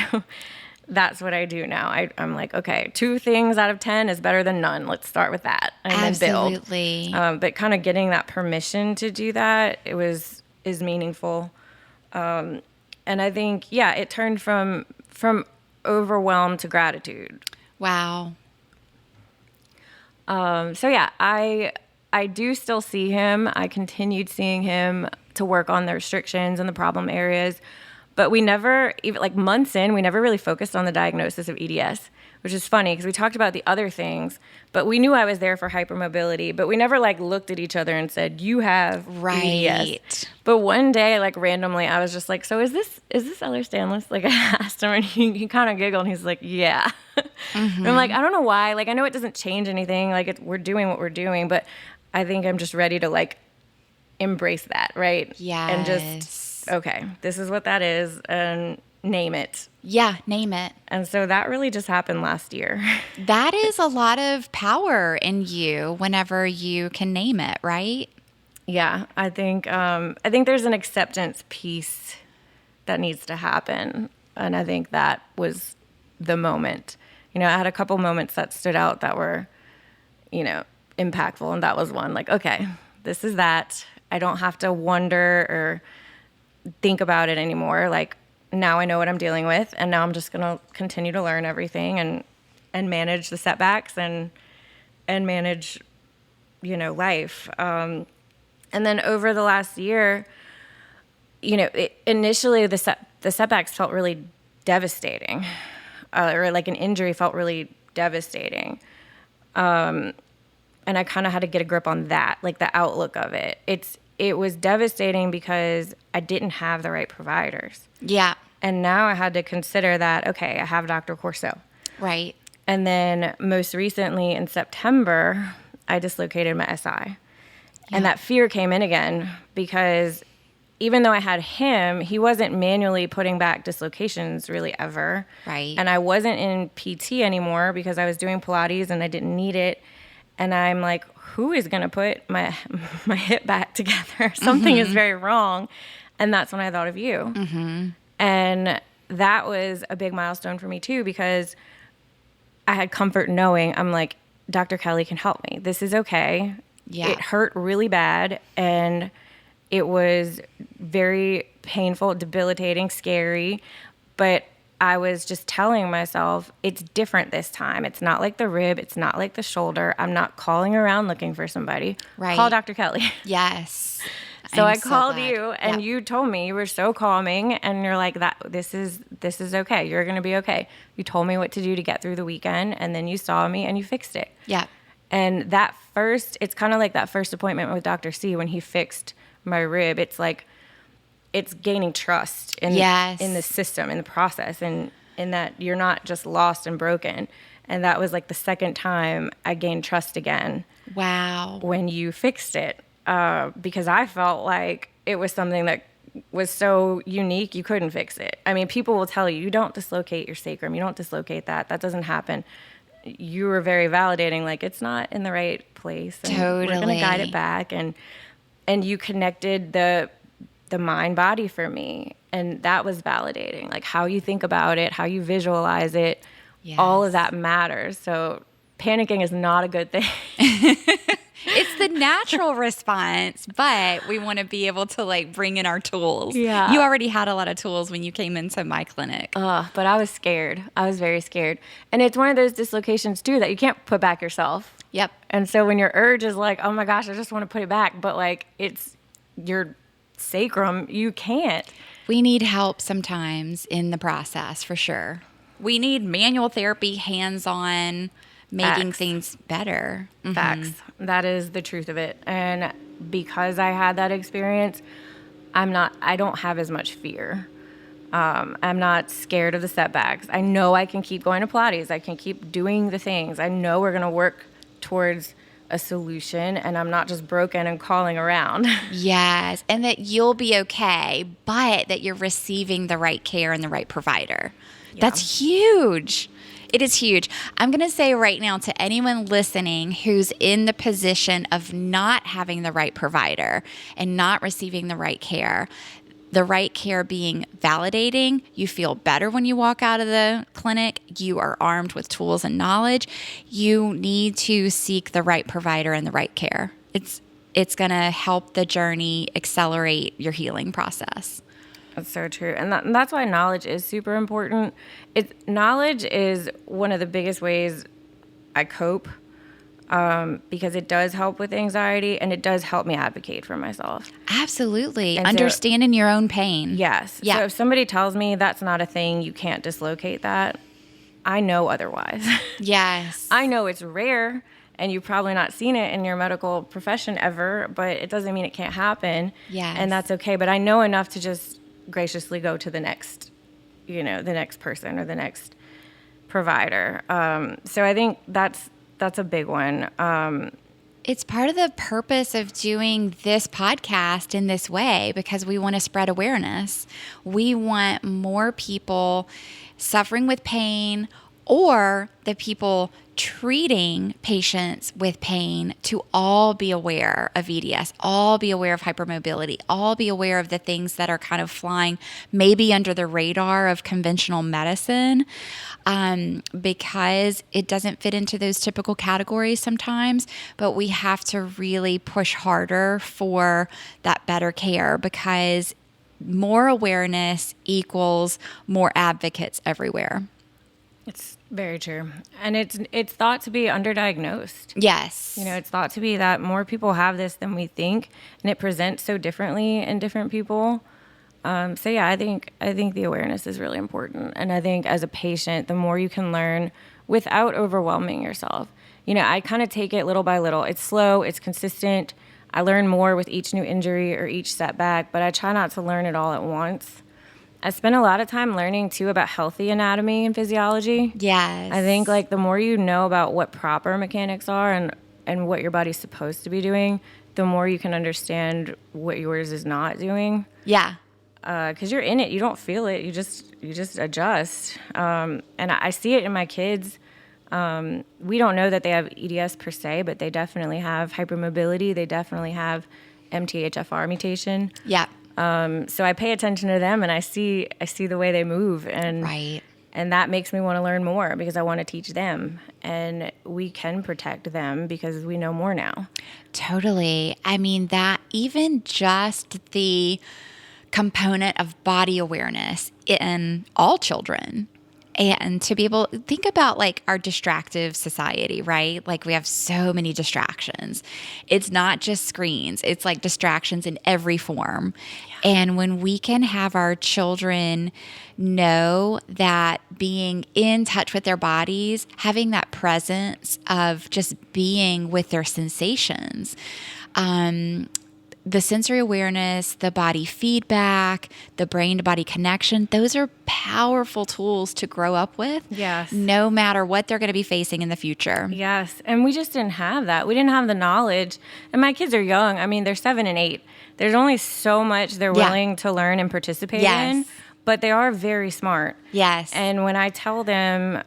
that's what I do now. I'm like, okay, 2 things out of 10 is better than none. Let's start with that and Absolutely. then build. But kind of getting that permission to do that, is meaningful. And I think, it turned from overwhelm to gratitude. Wow. I do still see him. I continued seeing him to work on the restrictions and the problem areas, but we never, even like months in, we never really focused on the diagnosis of EDS, which is funny because we talked about the other things, but we knew I was there for hypermobility, but we never like looked at each other and said, you have EDS. But one day, like randomly, I was just like, so is this Ehlers-Danlos? Like I asked him and he kind of giggled and he's like, yeah. And I'm like, I don't know why. Like I know it doesn't change anything. Like we're doing what we're doing, but I think I'm just ready to like embrace that, right? Yes. And just, okay, this is what that is, and name it. Yeah, name it. And so that really just happened last year. That is a lot of power in you whenever you can name it, right? Yeah, I think there's an acceptance piece that needs to happen, and I think that was the moment. I had a couple moments that stood out that were, impactful, and that was one. Like, okay, this is that. I don't have to wonder or think about it anymore. Like, now I know what I'm dealing with, and now I'm just going to continue to learn everything and manage the setbacks and manage, life. And then over the last year, initially the setbacks felt really devastating, or like an injury felt really devastating. And I kind of had to get a grip on that, like the outlook of it. It was devastating because I didn't have the right providers. Yeah. And now I had to consider that, okay, I have Dr. Corso. Right. And then most recently in September, I dislocated my SI. Yeah. And that fear came in again because even though I had him, he wasn't manually putting back dislocations really ever. Right. And I wasn't in PT anymore because I was doing Pilates and I didn't need it. And I'm like, who is going to put my hip back together? Something is very wrong. And that's when I thought of you. Mm-hmm. And that was a big milestone for me too, because I had comfort knowing, I'm like, Dr. Kelly can help me. This is okay. Yeah. It hurt really bad. And it was very painful, debilitating, scary. But I was just telling myself, it's different this time. It's not like the rib. It's not like the shoulder. I'm not calling around looking for somebody. Right. Call Dr. Kelly. Yes. So I called you, and you told me, you were so calming, and you're like, this is okay. You're going to be okay. You told me what to do to get through the weekend, and then you saw me and you fixed it. Yeah. And it's kind of like that first appointment with Dr. C when he fixed my rib. It's like, it's gaining trust in the system, in the process, and in that you're not just lost and broken. And that was like the second time I gained trust again. Wow. When you fixed it. Because I felt like it was something that was so unique, you couldn't fix it. I mean, people will tell you don't dislocate your sacrum. You don't dislocate that. That doesn't happen. You were very validating, like it's not in the right place. And totally. We're going to guide it back. And you connected the mind body for me. And that was validating. Like how you think about it, how you visualize it, all of that matters. So panicking is not a good thing. It's the natural response, but we want to be able to like bring in our tools. Yeah. You already had a lot of tools when you came into my clinic. But I was scared. I was very scared. And it's one of those dislocations too that you can't put back yourself. Yep. And so when your urge is like, oh my gosh, I just want to put it back, but like it's your sacrum, you can't. We need help sometimes in the process for sure. We need manual therapy, hands-on, making things better. Facts. That is the truth of it. And because I had that experience, I don't have as much fear. I'm not scared of the setbacks. I know I can keep going to Pilates. I can keep doing the things. I know we're going to work towards a solution, and I'm not just broken and calling around. Yes, and that you'll be okay, but that you're receiving the right care and the right provider. Yeah. That's huge. It is huge. I'm going to say right now to anyone listening who's in the position of not having the right provider and not receiving the right care being validating, you feel better when you walk out of the clinic, you are armed with tools and knowledge, you need to seek the right provider and the right care. It's going to help the journey accelerate your healing process. That's so true. And that's why knowledge is super important. Knowledge is one of the biggest ways I cope, because it does help with anxiety and it does help me advocate for myself. Absolutely. And understanding your own pain. Yes. Yeah. So if somebody tells me that's not a thing, you can't dislocate that, I know otherwise. Yes. I know it's rare and you've probably not seen it in your medical profession ever, but it doesn't mean it can't happen. Yes. And that's okay. But I know enough to just graciously go to the next person or the next provider. So I think that's a big one. It's part of the purpose of doing this podcast in this way, because we want to spread awareness. We want more people suffering with pain, or the people treating patients with pain, to all be aware of EDS, all be aware of hypermobility, all be aware of the things that are kind of flying maybe under the radar of conventional medicine, because it doesn't fit into those typical categories sometimes. But we have to really push harder for that better care, because more awareness equals more advocates everywhere. It's very true. And it's thought to be underdiagnosed. Yes. It's thought to be that more people have this than we think, and it presents so differently in different people. So yeah, I think the awareness is really important. And I think as a patient, the more you can learn without overwhelming yourself. I kind of take it little by little. It's slow, it's consistent. I learn more with each new injury or each setback, but I try not to learn it all at once. I spend a lot of time learning, too, about healthy anatomy and physiology. Yes. I think, the more you know about what proper mechanics are and what your body's supposed to be doing, the more you can understand what yours is not doing. Yeah. Because you're in it. You don't feel it. You just adjust. And I see it in my kids. We don't know that they have EDS per se, but they definitely have hypermobility. They definitely have MTHFR mutation. Yeah. So I pay attention to them, and I see the way they move, and right. And that makes me want to learn more, because I want to teach them, and we can protect them because we know more now. Totally. I mean, that even just the component of body awareness in all children. And to be able to think about our distractive society, right? We have so many distractions. It's not just screens. It's distractions in every form. Yeah. And when we can have our children know that being in touch with their bodies, having that presence of just being with their sensations, the sensory awareness, the body feedback, the brain-to-body connection, those are powerful tools to grow up with. Yes. No matter what they're going to be facing in the future. Yes. And we just didn't have that. We didn't have the knowledge. And my kids are young. I mean, they're 7 and 8. There's only so much they're willing to learn and participate in. But they are very smart. Yes. And when I tell them,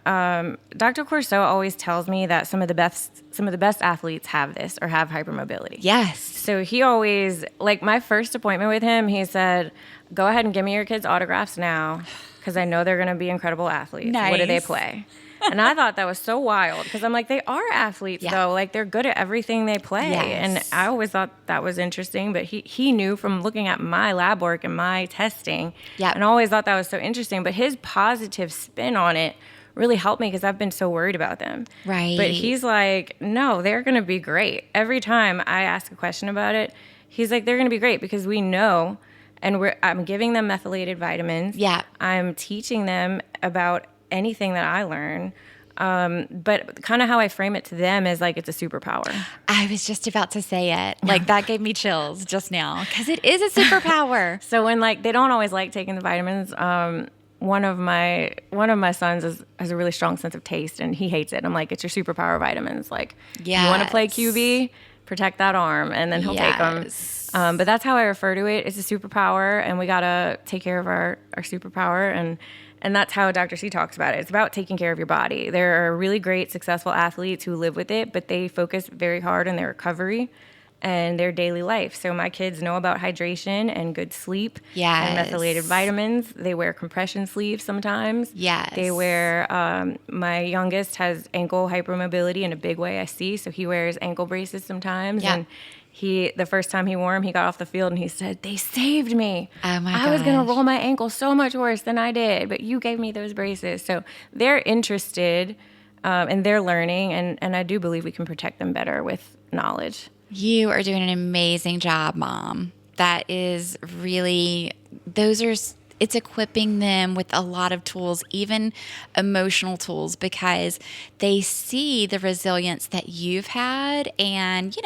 Dr. Corso always tells me that some of the best athletes have this or have hypermobility. Yes. So he always, my first appointment with him, he said, go ahead and give me your kids' autographs now, because I know they're going to be incredible athletes. Nice. What do they play? And I thought that was so wild, because I'm they are athletes, though. They're good at everything they play. Yes. And I always thought that was interesting. But he knew from looking at my lab work and my testing. Yep. And I always thought that was so interesting. But his positive spin on it really helped me, because I've been so worried about them. Right. But he's no, they're going to be great. Every time I ask a question about it, he's they're going to be great, because we know. And I'm giving them methylated vitamins. Yeah. I'm teaching them about anything that I learn. But kind of how I frame it to them is like it's a superpower. I was just about to say it. Like that gave me chills just now because it is a superpower. So when like they don't always like taking the vitamins, one of my sons has a really strong sense of taste and he hates it. I'm like, it's your superpower vitamins. Like, you want to play QB, protect that arm, and then he'll take them. But that's how I refer to it. It's a superpower, and we gotta take care of our superpower, and that's how Dr. C talks about it. It's about taking care of your body. There are really great, successful athletes who live with it, but they focus very hard on their recovery and their daily life. So my kids know about hydration and good sleep and methylated vitamins. They wear compression sleeves sometimes. They wear, my youngest has ankle hypermobility in a big way, I see. So he wears ankle braces sometimes. And the first time he wore them, he got off the field and he said, "They saved me. Oh my gosh. I was going to roll my ankle so much worse than I did, but you gave me those braces." So they're interested and they're learning. And I do believe we can protect them better with knowledge. You are doing an amazing job, Mom. That is really, it's equipping them with a lot of tools, even emotional tools, because they see the resilience that you've had. And,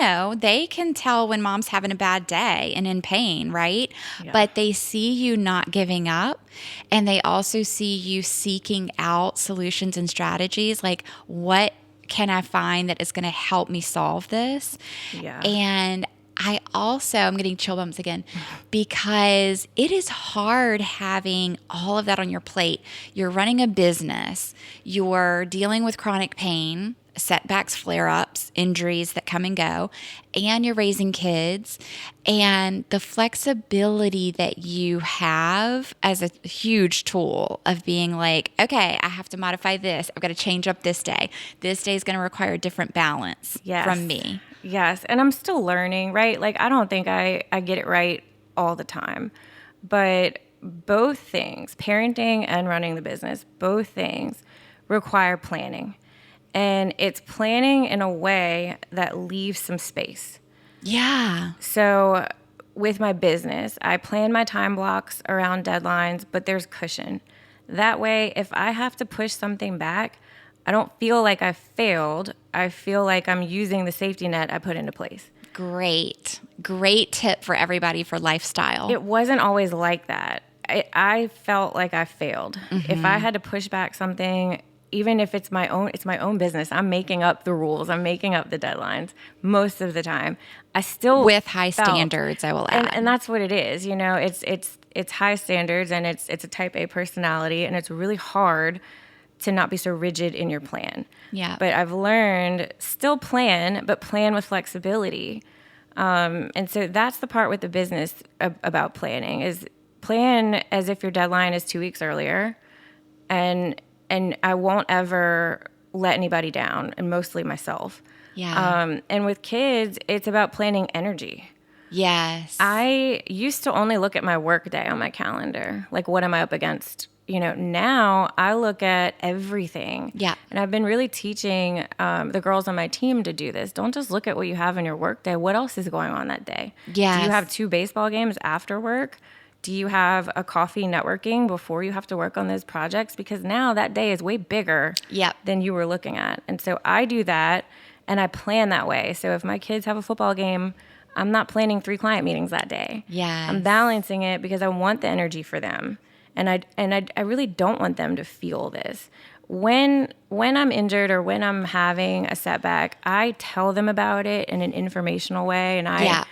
they can tell when Mom's having a bad day and in pain, right? Yeah. But they see you not giving up. And they also see you seeking out solutions and strategies, like what can I find that is going to help me solve this? Yeah. And I'm getting chill bumps again because it is hard having all of that on your plate. You're running a business, you're dealing with chronic pain, setbacks, flare-ups, injuries that come and go, and you're raising kids. And the flexibility that you have as a huge tool of being like, okay, I have to modify this. I've got to change up this day. This day is going to require a different balance from me. Yes, and I'm still learning, right? Like, I don't think I get it right all the time. But both things, parenting and running the business, both things require planning. And it's planning in a way that leaves some space. Yeah. So with my business, I plan my time blocks around deadlines, but there's cushion. That way, if I have to push something back, I don't feel like I failed. I feel like I'm using the safety net I put into place. Great tip for everybody for lifestyle. It wasn't always like that. I felt like I failed. Mm-hmm. If I had to push back something, even if it's my own business, I'm making up the rules. I'm making up the deadlines most of the time. I still with high standards, I will add. And that's what it is. It's high standards, and it's a type A personality, and it's really hard to not be so rigid in your plan. Yeah. But I've learned still plan, but plan with flexibility. And so that's the part with the business about planning is plan as if your deadline is 2 weeks earlier, and I won't ever let anybody down, and mostly myself. Yeah. And with kids, it's about planning energy. Yes. I used to only look at my work day on my calendar. Like, what am I up against? Now I look at everything. Yeah. And I've been really teaching the girls on my team to do this. Don't just look at what you have in your work day. What else is going on that day? Yes. Do you have 2 baseball games after work? Do you have a coffee networking before you have to work on those projects? Because now that day is way bigger than you were looking at. And so I do that, and I plan that way. So if my kids have a football game, I'm not planning 3 client meetings that day. Yes. I'm balancing it because I want the energy for them. And I really don't want them to feel this. When I'm injured or when I'm having a setback, I tell them about it in an informational way, and I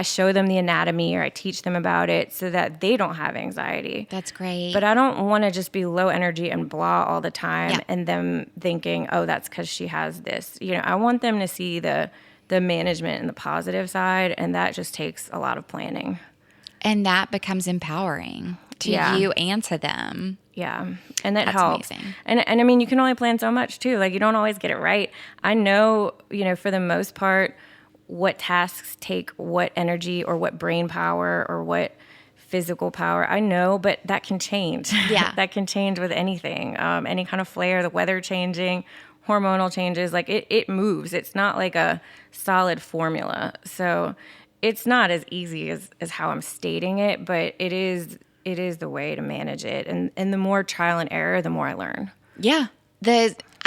show them the anatomy, or I teach them about it so that they don't have anxiety. That's great. But I don't want to just be low energy and blah all the time and them thinking, oh, that's because she has this. I want them to see the management and the positive side, and that just takes a lot of planning. And that becomes empowering to you and to them. Yeah. And that That's helps. Amazing. And I mean, you can only plan so much too. Like, you don't always get it right. I know, for the most part, what tasks take what energy or what brain power or what physical power. I know, but that can change. Yeah. That can change with anything. Any kind of flare, the weather changing, hormonal changes, like it moves. It's not like a solid formula. So it's not as easy as how I'm stating it, but it is the way to manage it. And the more trial and error, the more I learn. Yeah.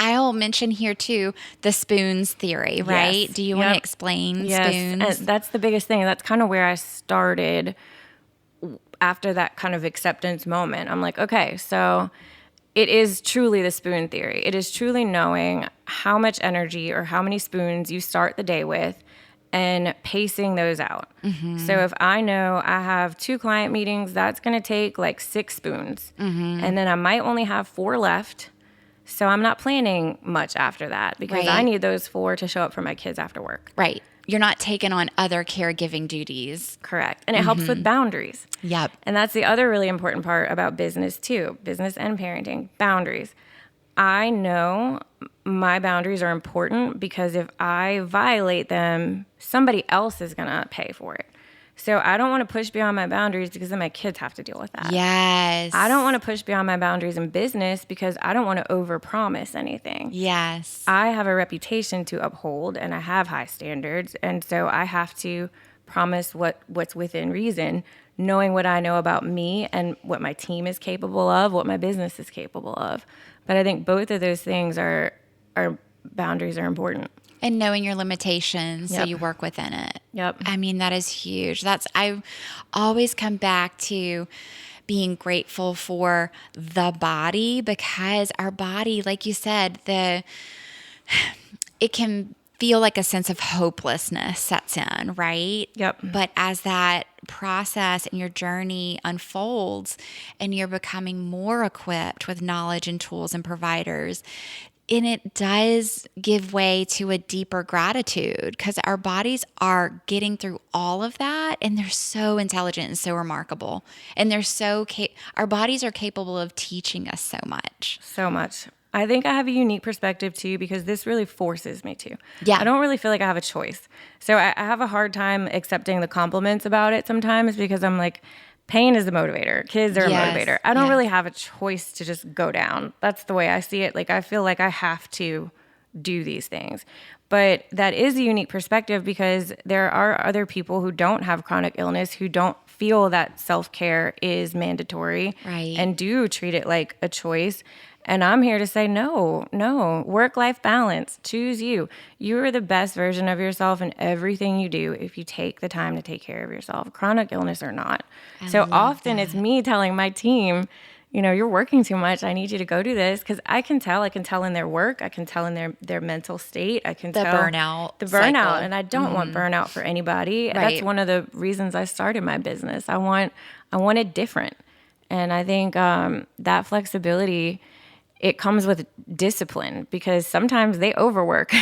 I'll mention here too, the spoons theory, right? Yes. Do you want to explain spoons? And that's the biggest thing. That's kind of where I started after that kind of acceptance moment. I'm like, okay, so it is truly the spoon theory. It is truly knowing how much energy or how many spoons you start the day with and pacing those out. So if I know I have 2 client meetings, that's going to take like 6 spoons. And then I might only have 4 left. So I'm not planning much after that because I need those 4 to show up for my kids after work. Right. You're not taking on other caregiving duties. Correct. And it helps with boundaries. Yep. And that's the other really important part about business too, business and parenting, boundaries. I know my boundaries are important because if I violate them, somebody else is going to pay for it. So I don't want to push beyond my boundaries because then my kids have to deal with that. Yes. I don't want to push beyond my boundaries in business because I don't want to overpromise anything. Yes. I have a reputation to uphold and I have high standards. And so I have to promise what's within reason, knowing what I know about me and what my team is capable of, what my business is capable of. But I think both of those things are boundaries are important. And knowing your limitations so you work within it. Yep. I mean, that is huge. I always come back to being grateful for the body because our body, like you said, it can feel like a sense of hopelessness sets in, right? Yep. But as that process and your journey unfolds and you're becoming more equipped with knowledge and tools and providers, and it does give way to a deeper gratitude because our bodies are getting through all of that and they're so intelligent and so remarkable. And they're our bodies are capable of teaching us so much. So much. I think I have a unique perspective too because this really forces me to. Yeah. I don't really feel like I have a choice. So I have a hard time accepting the compliments about it sometimes because I'm like, pain is a motivator. Kids are a motivator. I don't really have a choice to just go down. That's the way I see it. Like, I feel like I have to do these things. But that is a unique perspective because there are other people who don't have chronic illness who don't feel that self-care is mandatory and do treat it like a choice. And I'm here to say, no, work-life balance, choose you. You are the best version of yourself in everything you do if you take the time to take care of yourself, chronic illness or not. So often it's me telling my team, you're working too much. I need you to go do this because I can tell in their work. I can tell in their mental state. I can tell the burnout cycle. And I don't want burnout for anybody. Right. That's one of the reasons I started my business. I want it different. And I think that flexibility, it comes with discipline because sometimes they overwork.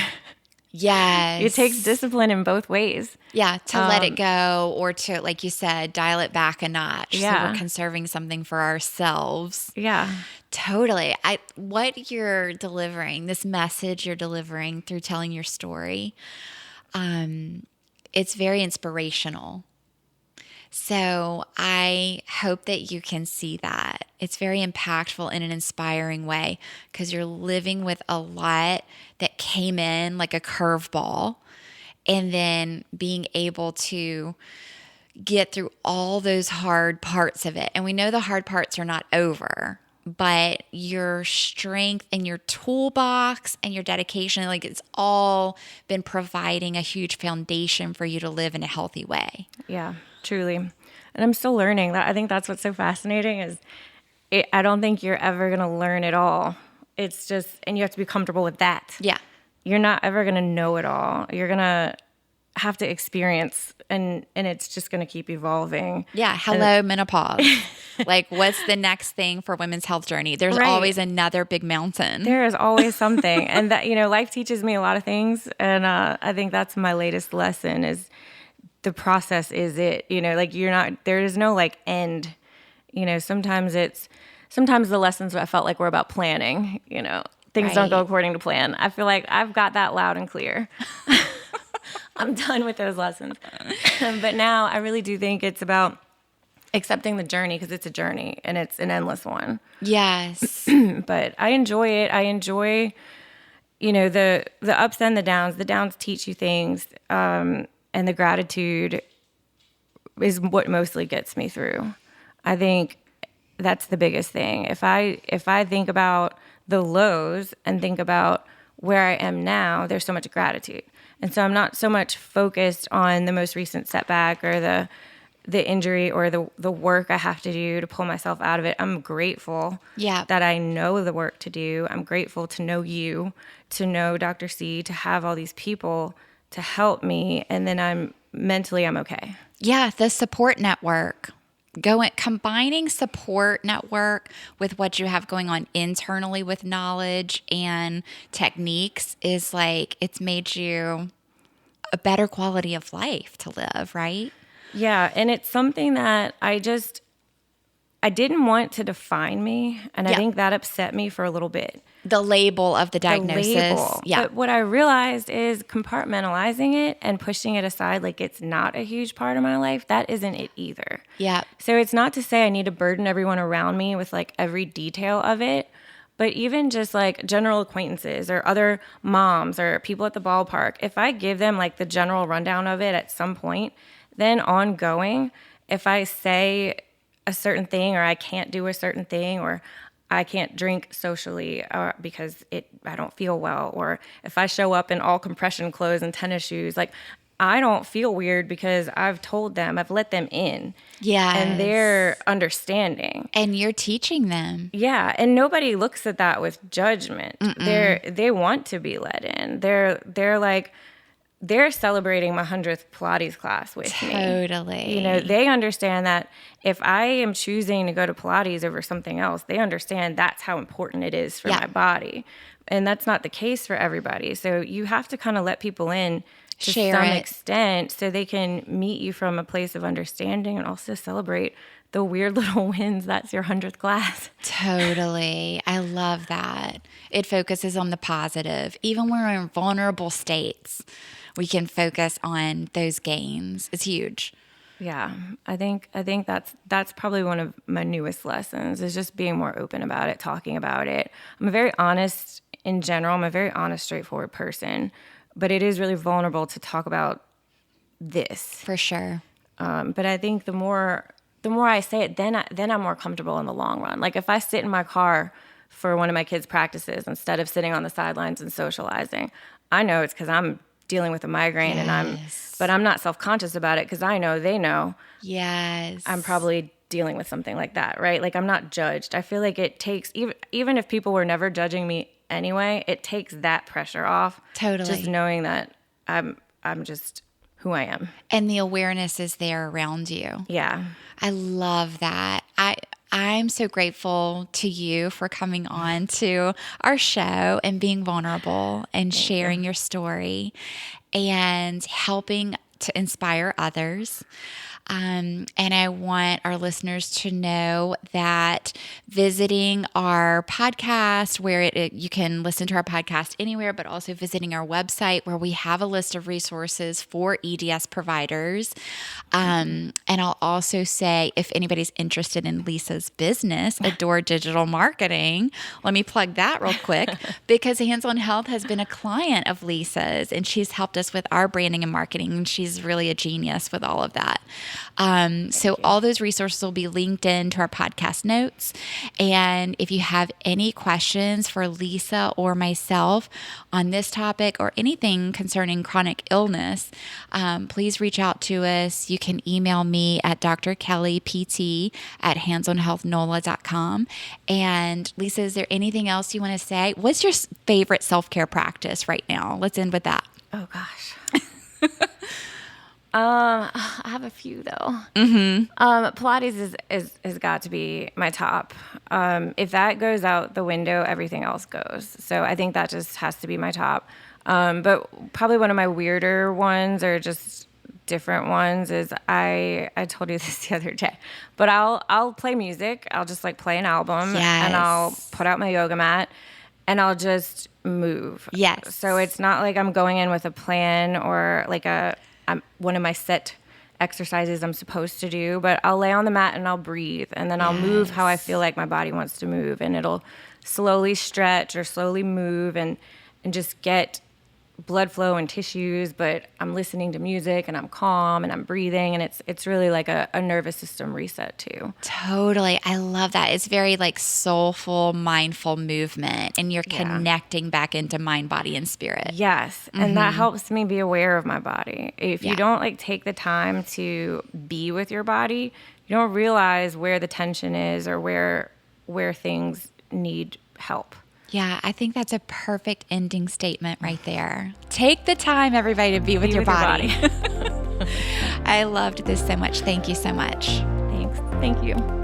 Yes. It takes discipline in both ways. Yeah, to let it go or to, like you said, dial it back a notch. Yeah. So we're conserving something for ourselves. Yeah. Totally. What you're delivering, this message you're delivering through telling your story, it's very inspirational. So I hope that you can see that. It's very impactful in an inspiring way because you're living with a lot that came in like a curveball and then being able to get through all those hard parts of it. And we know the hard parts are not over, but your strength and your toolbox and your dedication, like it's all been providing a huge foundation for you to live in a healthy way. Yeah, truly. And I'm still learning. I think that's what's so fascinating is I don't think you're ever going to learn it all. It's just, and you have to be comfortable with that. Yeah. You're not ever going to know it all. You're going to have to experience and it's just going to keep evolving. Yeah. Hello, menopause. Like, what's the next thing for women's health journey? There's always another big mountain. There is always something. And that, life teaches me a lot of things. And I think that's my latest lesson is the process is it, there is no like end, sometimes the lessons I felt like were about planning, things don't go according to plan. I feel like I've got that loud and clear. I'm done with those lessons. But now I really do think it's about accepting the journey because it's a journey and it's an endless one. Yes. But I enjoy it. I enjoy, the ups and the downs. The downs teach you things. And the gratitude is what mostly gets me through. I think that's the biggest thing. If I think about the lows and think about where I am now, there's so much gratitude. And so I'm not so much focused on the most recent setback or the injury or the work I have to do to pull myself out of it. I'm grateful that I know the work to do. I'm grateful to know you, to know Dr. C, to have all these people to help me. And then I'm okay. Yeah, the support network. Combining support network with what you have going on internally with knowledge and techniques is like, it's made you a better quality of life to live, right? Yeah, and it's something that I didn't want to define me, and I think that upset me for a little bit. The label of the diagnosis. Yeah. But what I realized is compartmentalizing it and pushing it aside like it's not a huge part of my life, that isn't it either. Yeah. So it's not to say I need to burden everyone around me with like every detail of it, but even just like general acquaintances or other moms or people at the ballpark, if I give them like the general rundown of it at some point, then ongoing, if I say a certain thing or I can't do a certain thing or I can't drink socially because I don't feel well, or if I show up in all compression clothes and tennis shoes, like I don't feel weird because I've told them, I've let them in. Yeah. And they're understanding. And you're teaching them. Yeah. And nobody looks at that with judgment. They want to be let in. They're celebrating my 100th Pilates class with me. Totally. You know, they understand that if I am choosing to go to Pilates over something else, they understand that's how important it is for my body. And that's not the case for everybody. So you have to kind of let people in to some extent so they can meet you from a place of understanding and also celebrate the weird little wins. That's your 100th class. Totally. I love that. It focuses on the positive. Even when we're in vulnerable states, we can focus on those gains. It's huge. Yeah, I think that's probably one of my newest lessons is just being more open about it, talking about it. I'm a very honest in general. I'm a very honest, straightforward person, but it is really vulnerable to talk about this. For sure. But I think the more I say it, then I'm more comfortable in the long run. Like if I sit in my car for one of my kids' practices instead of sitting on the sidelines and socializing, I know it's because I'm dealing with a migraine but I'm not self-conscious about it because I know they know. Yes. I'm probably dealing with something like that, right? Like I'm not judged. I feel like it takes, even if people were never judging me anyway, it takes that pressure off. Totally. Just knowing that I'm just who I am. And the awareness is there around you. Yeah. I love that. I'm so grateful to you for coming on to our show and being vulnerable and sharing your story and helping to inspire others. And I want our listeners to know that visiting our podcast, where you can listen to our podcast anywhere, but also visiting our website where we have a list of resources for EDS providers. And I'll also say, if anybody's interested in Lisa's business, Adore Digital Marketing, let me plug that real quick because Hands on Health has been a client of Lisa's and she's helped us with our branding and marketing. And she's really a genius with all of that. So all those resources will be linked into our podcast notes. And if you have any questions for Lisa or myself on this topic or anything concerning chronic illness, please reach out to us. You can email me at drkellypt@handsonhealthnola.com. And Lisa, is there anything else you want to say? What's your favorite self-care practice right now? Let's end with that. Oh gosh. I have a few though. Pilates has got to be my top. If that goes out the window, everything else goes. So I think that just has to be my top. But probably one of my weirder ones or just different ones is I told you this the other day, but I'll play music. I'll just like play an album and I'll put out my yoga mat and I'll just move. Yes. So it's not like I'm going in with a plan or like one of my set exercises I'm supposed to do, but I'll lay on the mat and I'll breathe and then I'll move how I feel like my body wants to move and it'll slowly stretch or slowly move and just get blood flow and tissues, but I'm listening to music and I'm calm and I'm breathing, and it's really like a nervous system reset too. Totally. I love that. It's very like soulful, mindful movement, and you're connecting back into mind, body, and spirit. Yes. And that helps me be aware of my body. If you don't like take the time to be with your body, you don't realize where the tension is or where things need help. Yeah, I think that's a perfect ending statement right there. Take the time, everybody, to be with your body. I loved this so much. Thank you so much. Thanks. Thank you.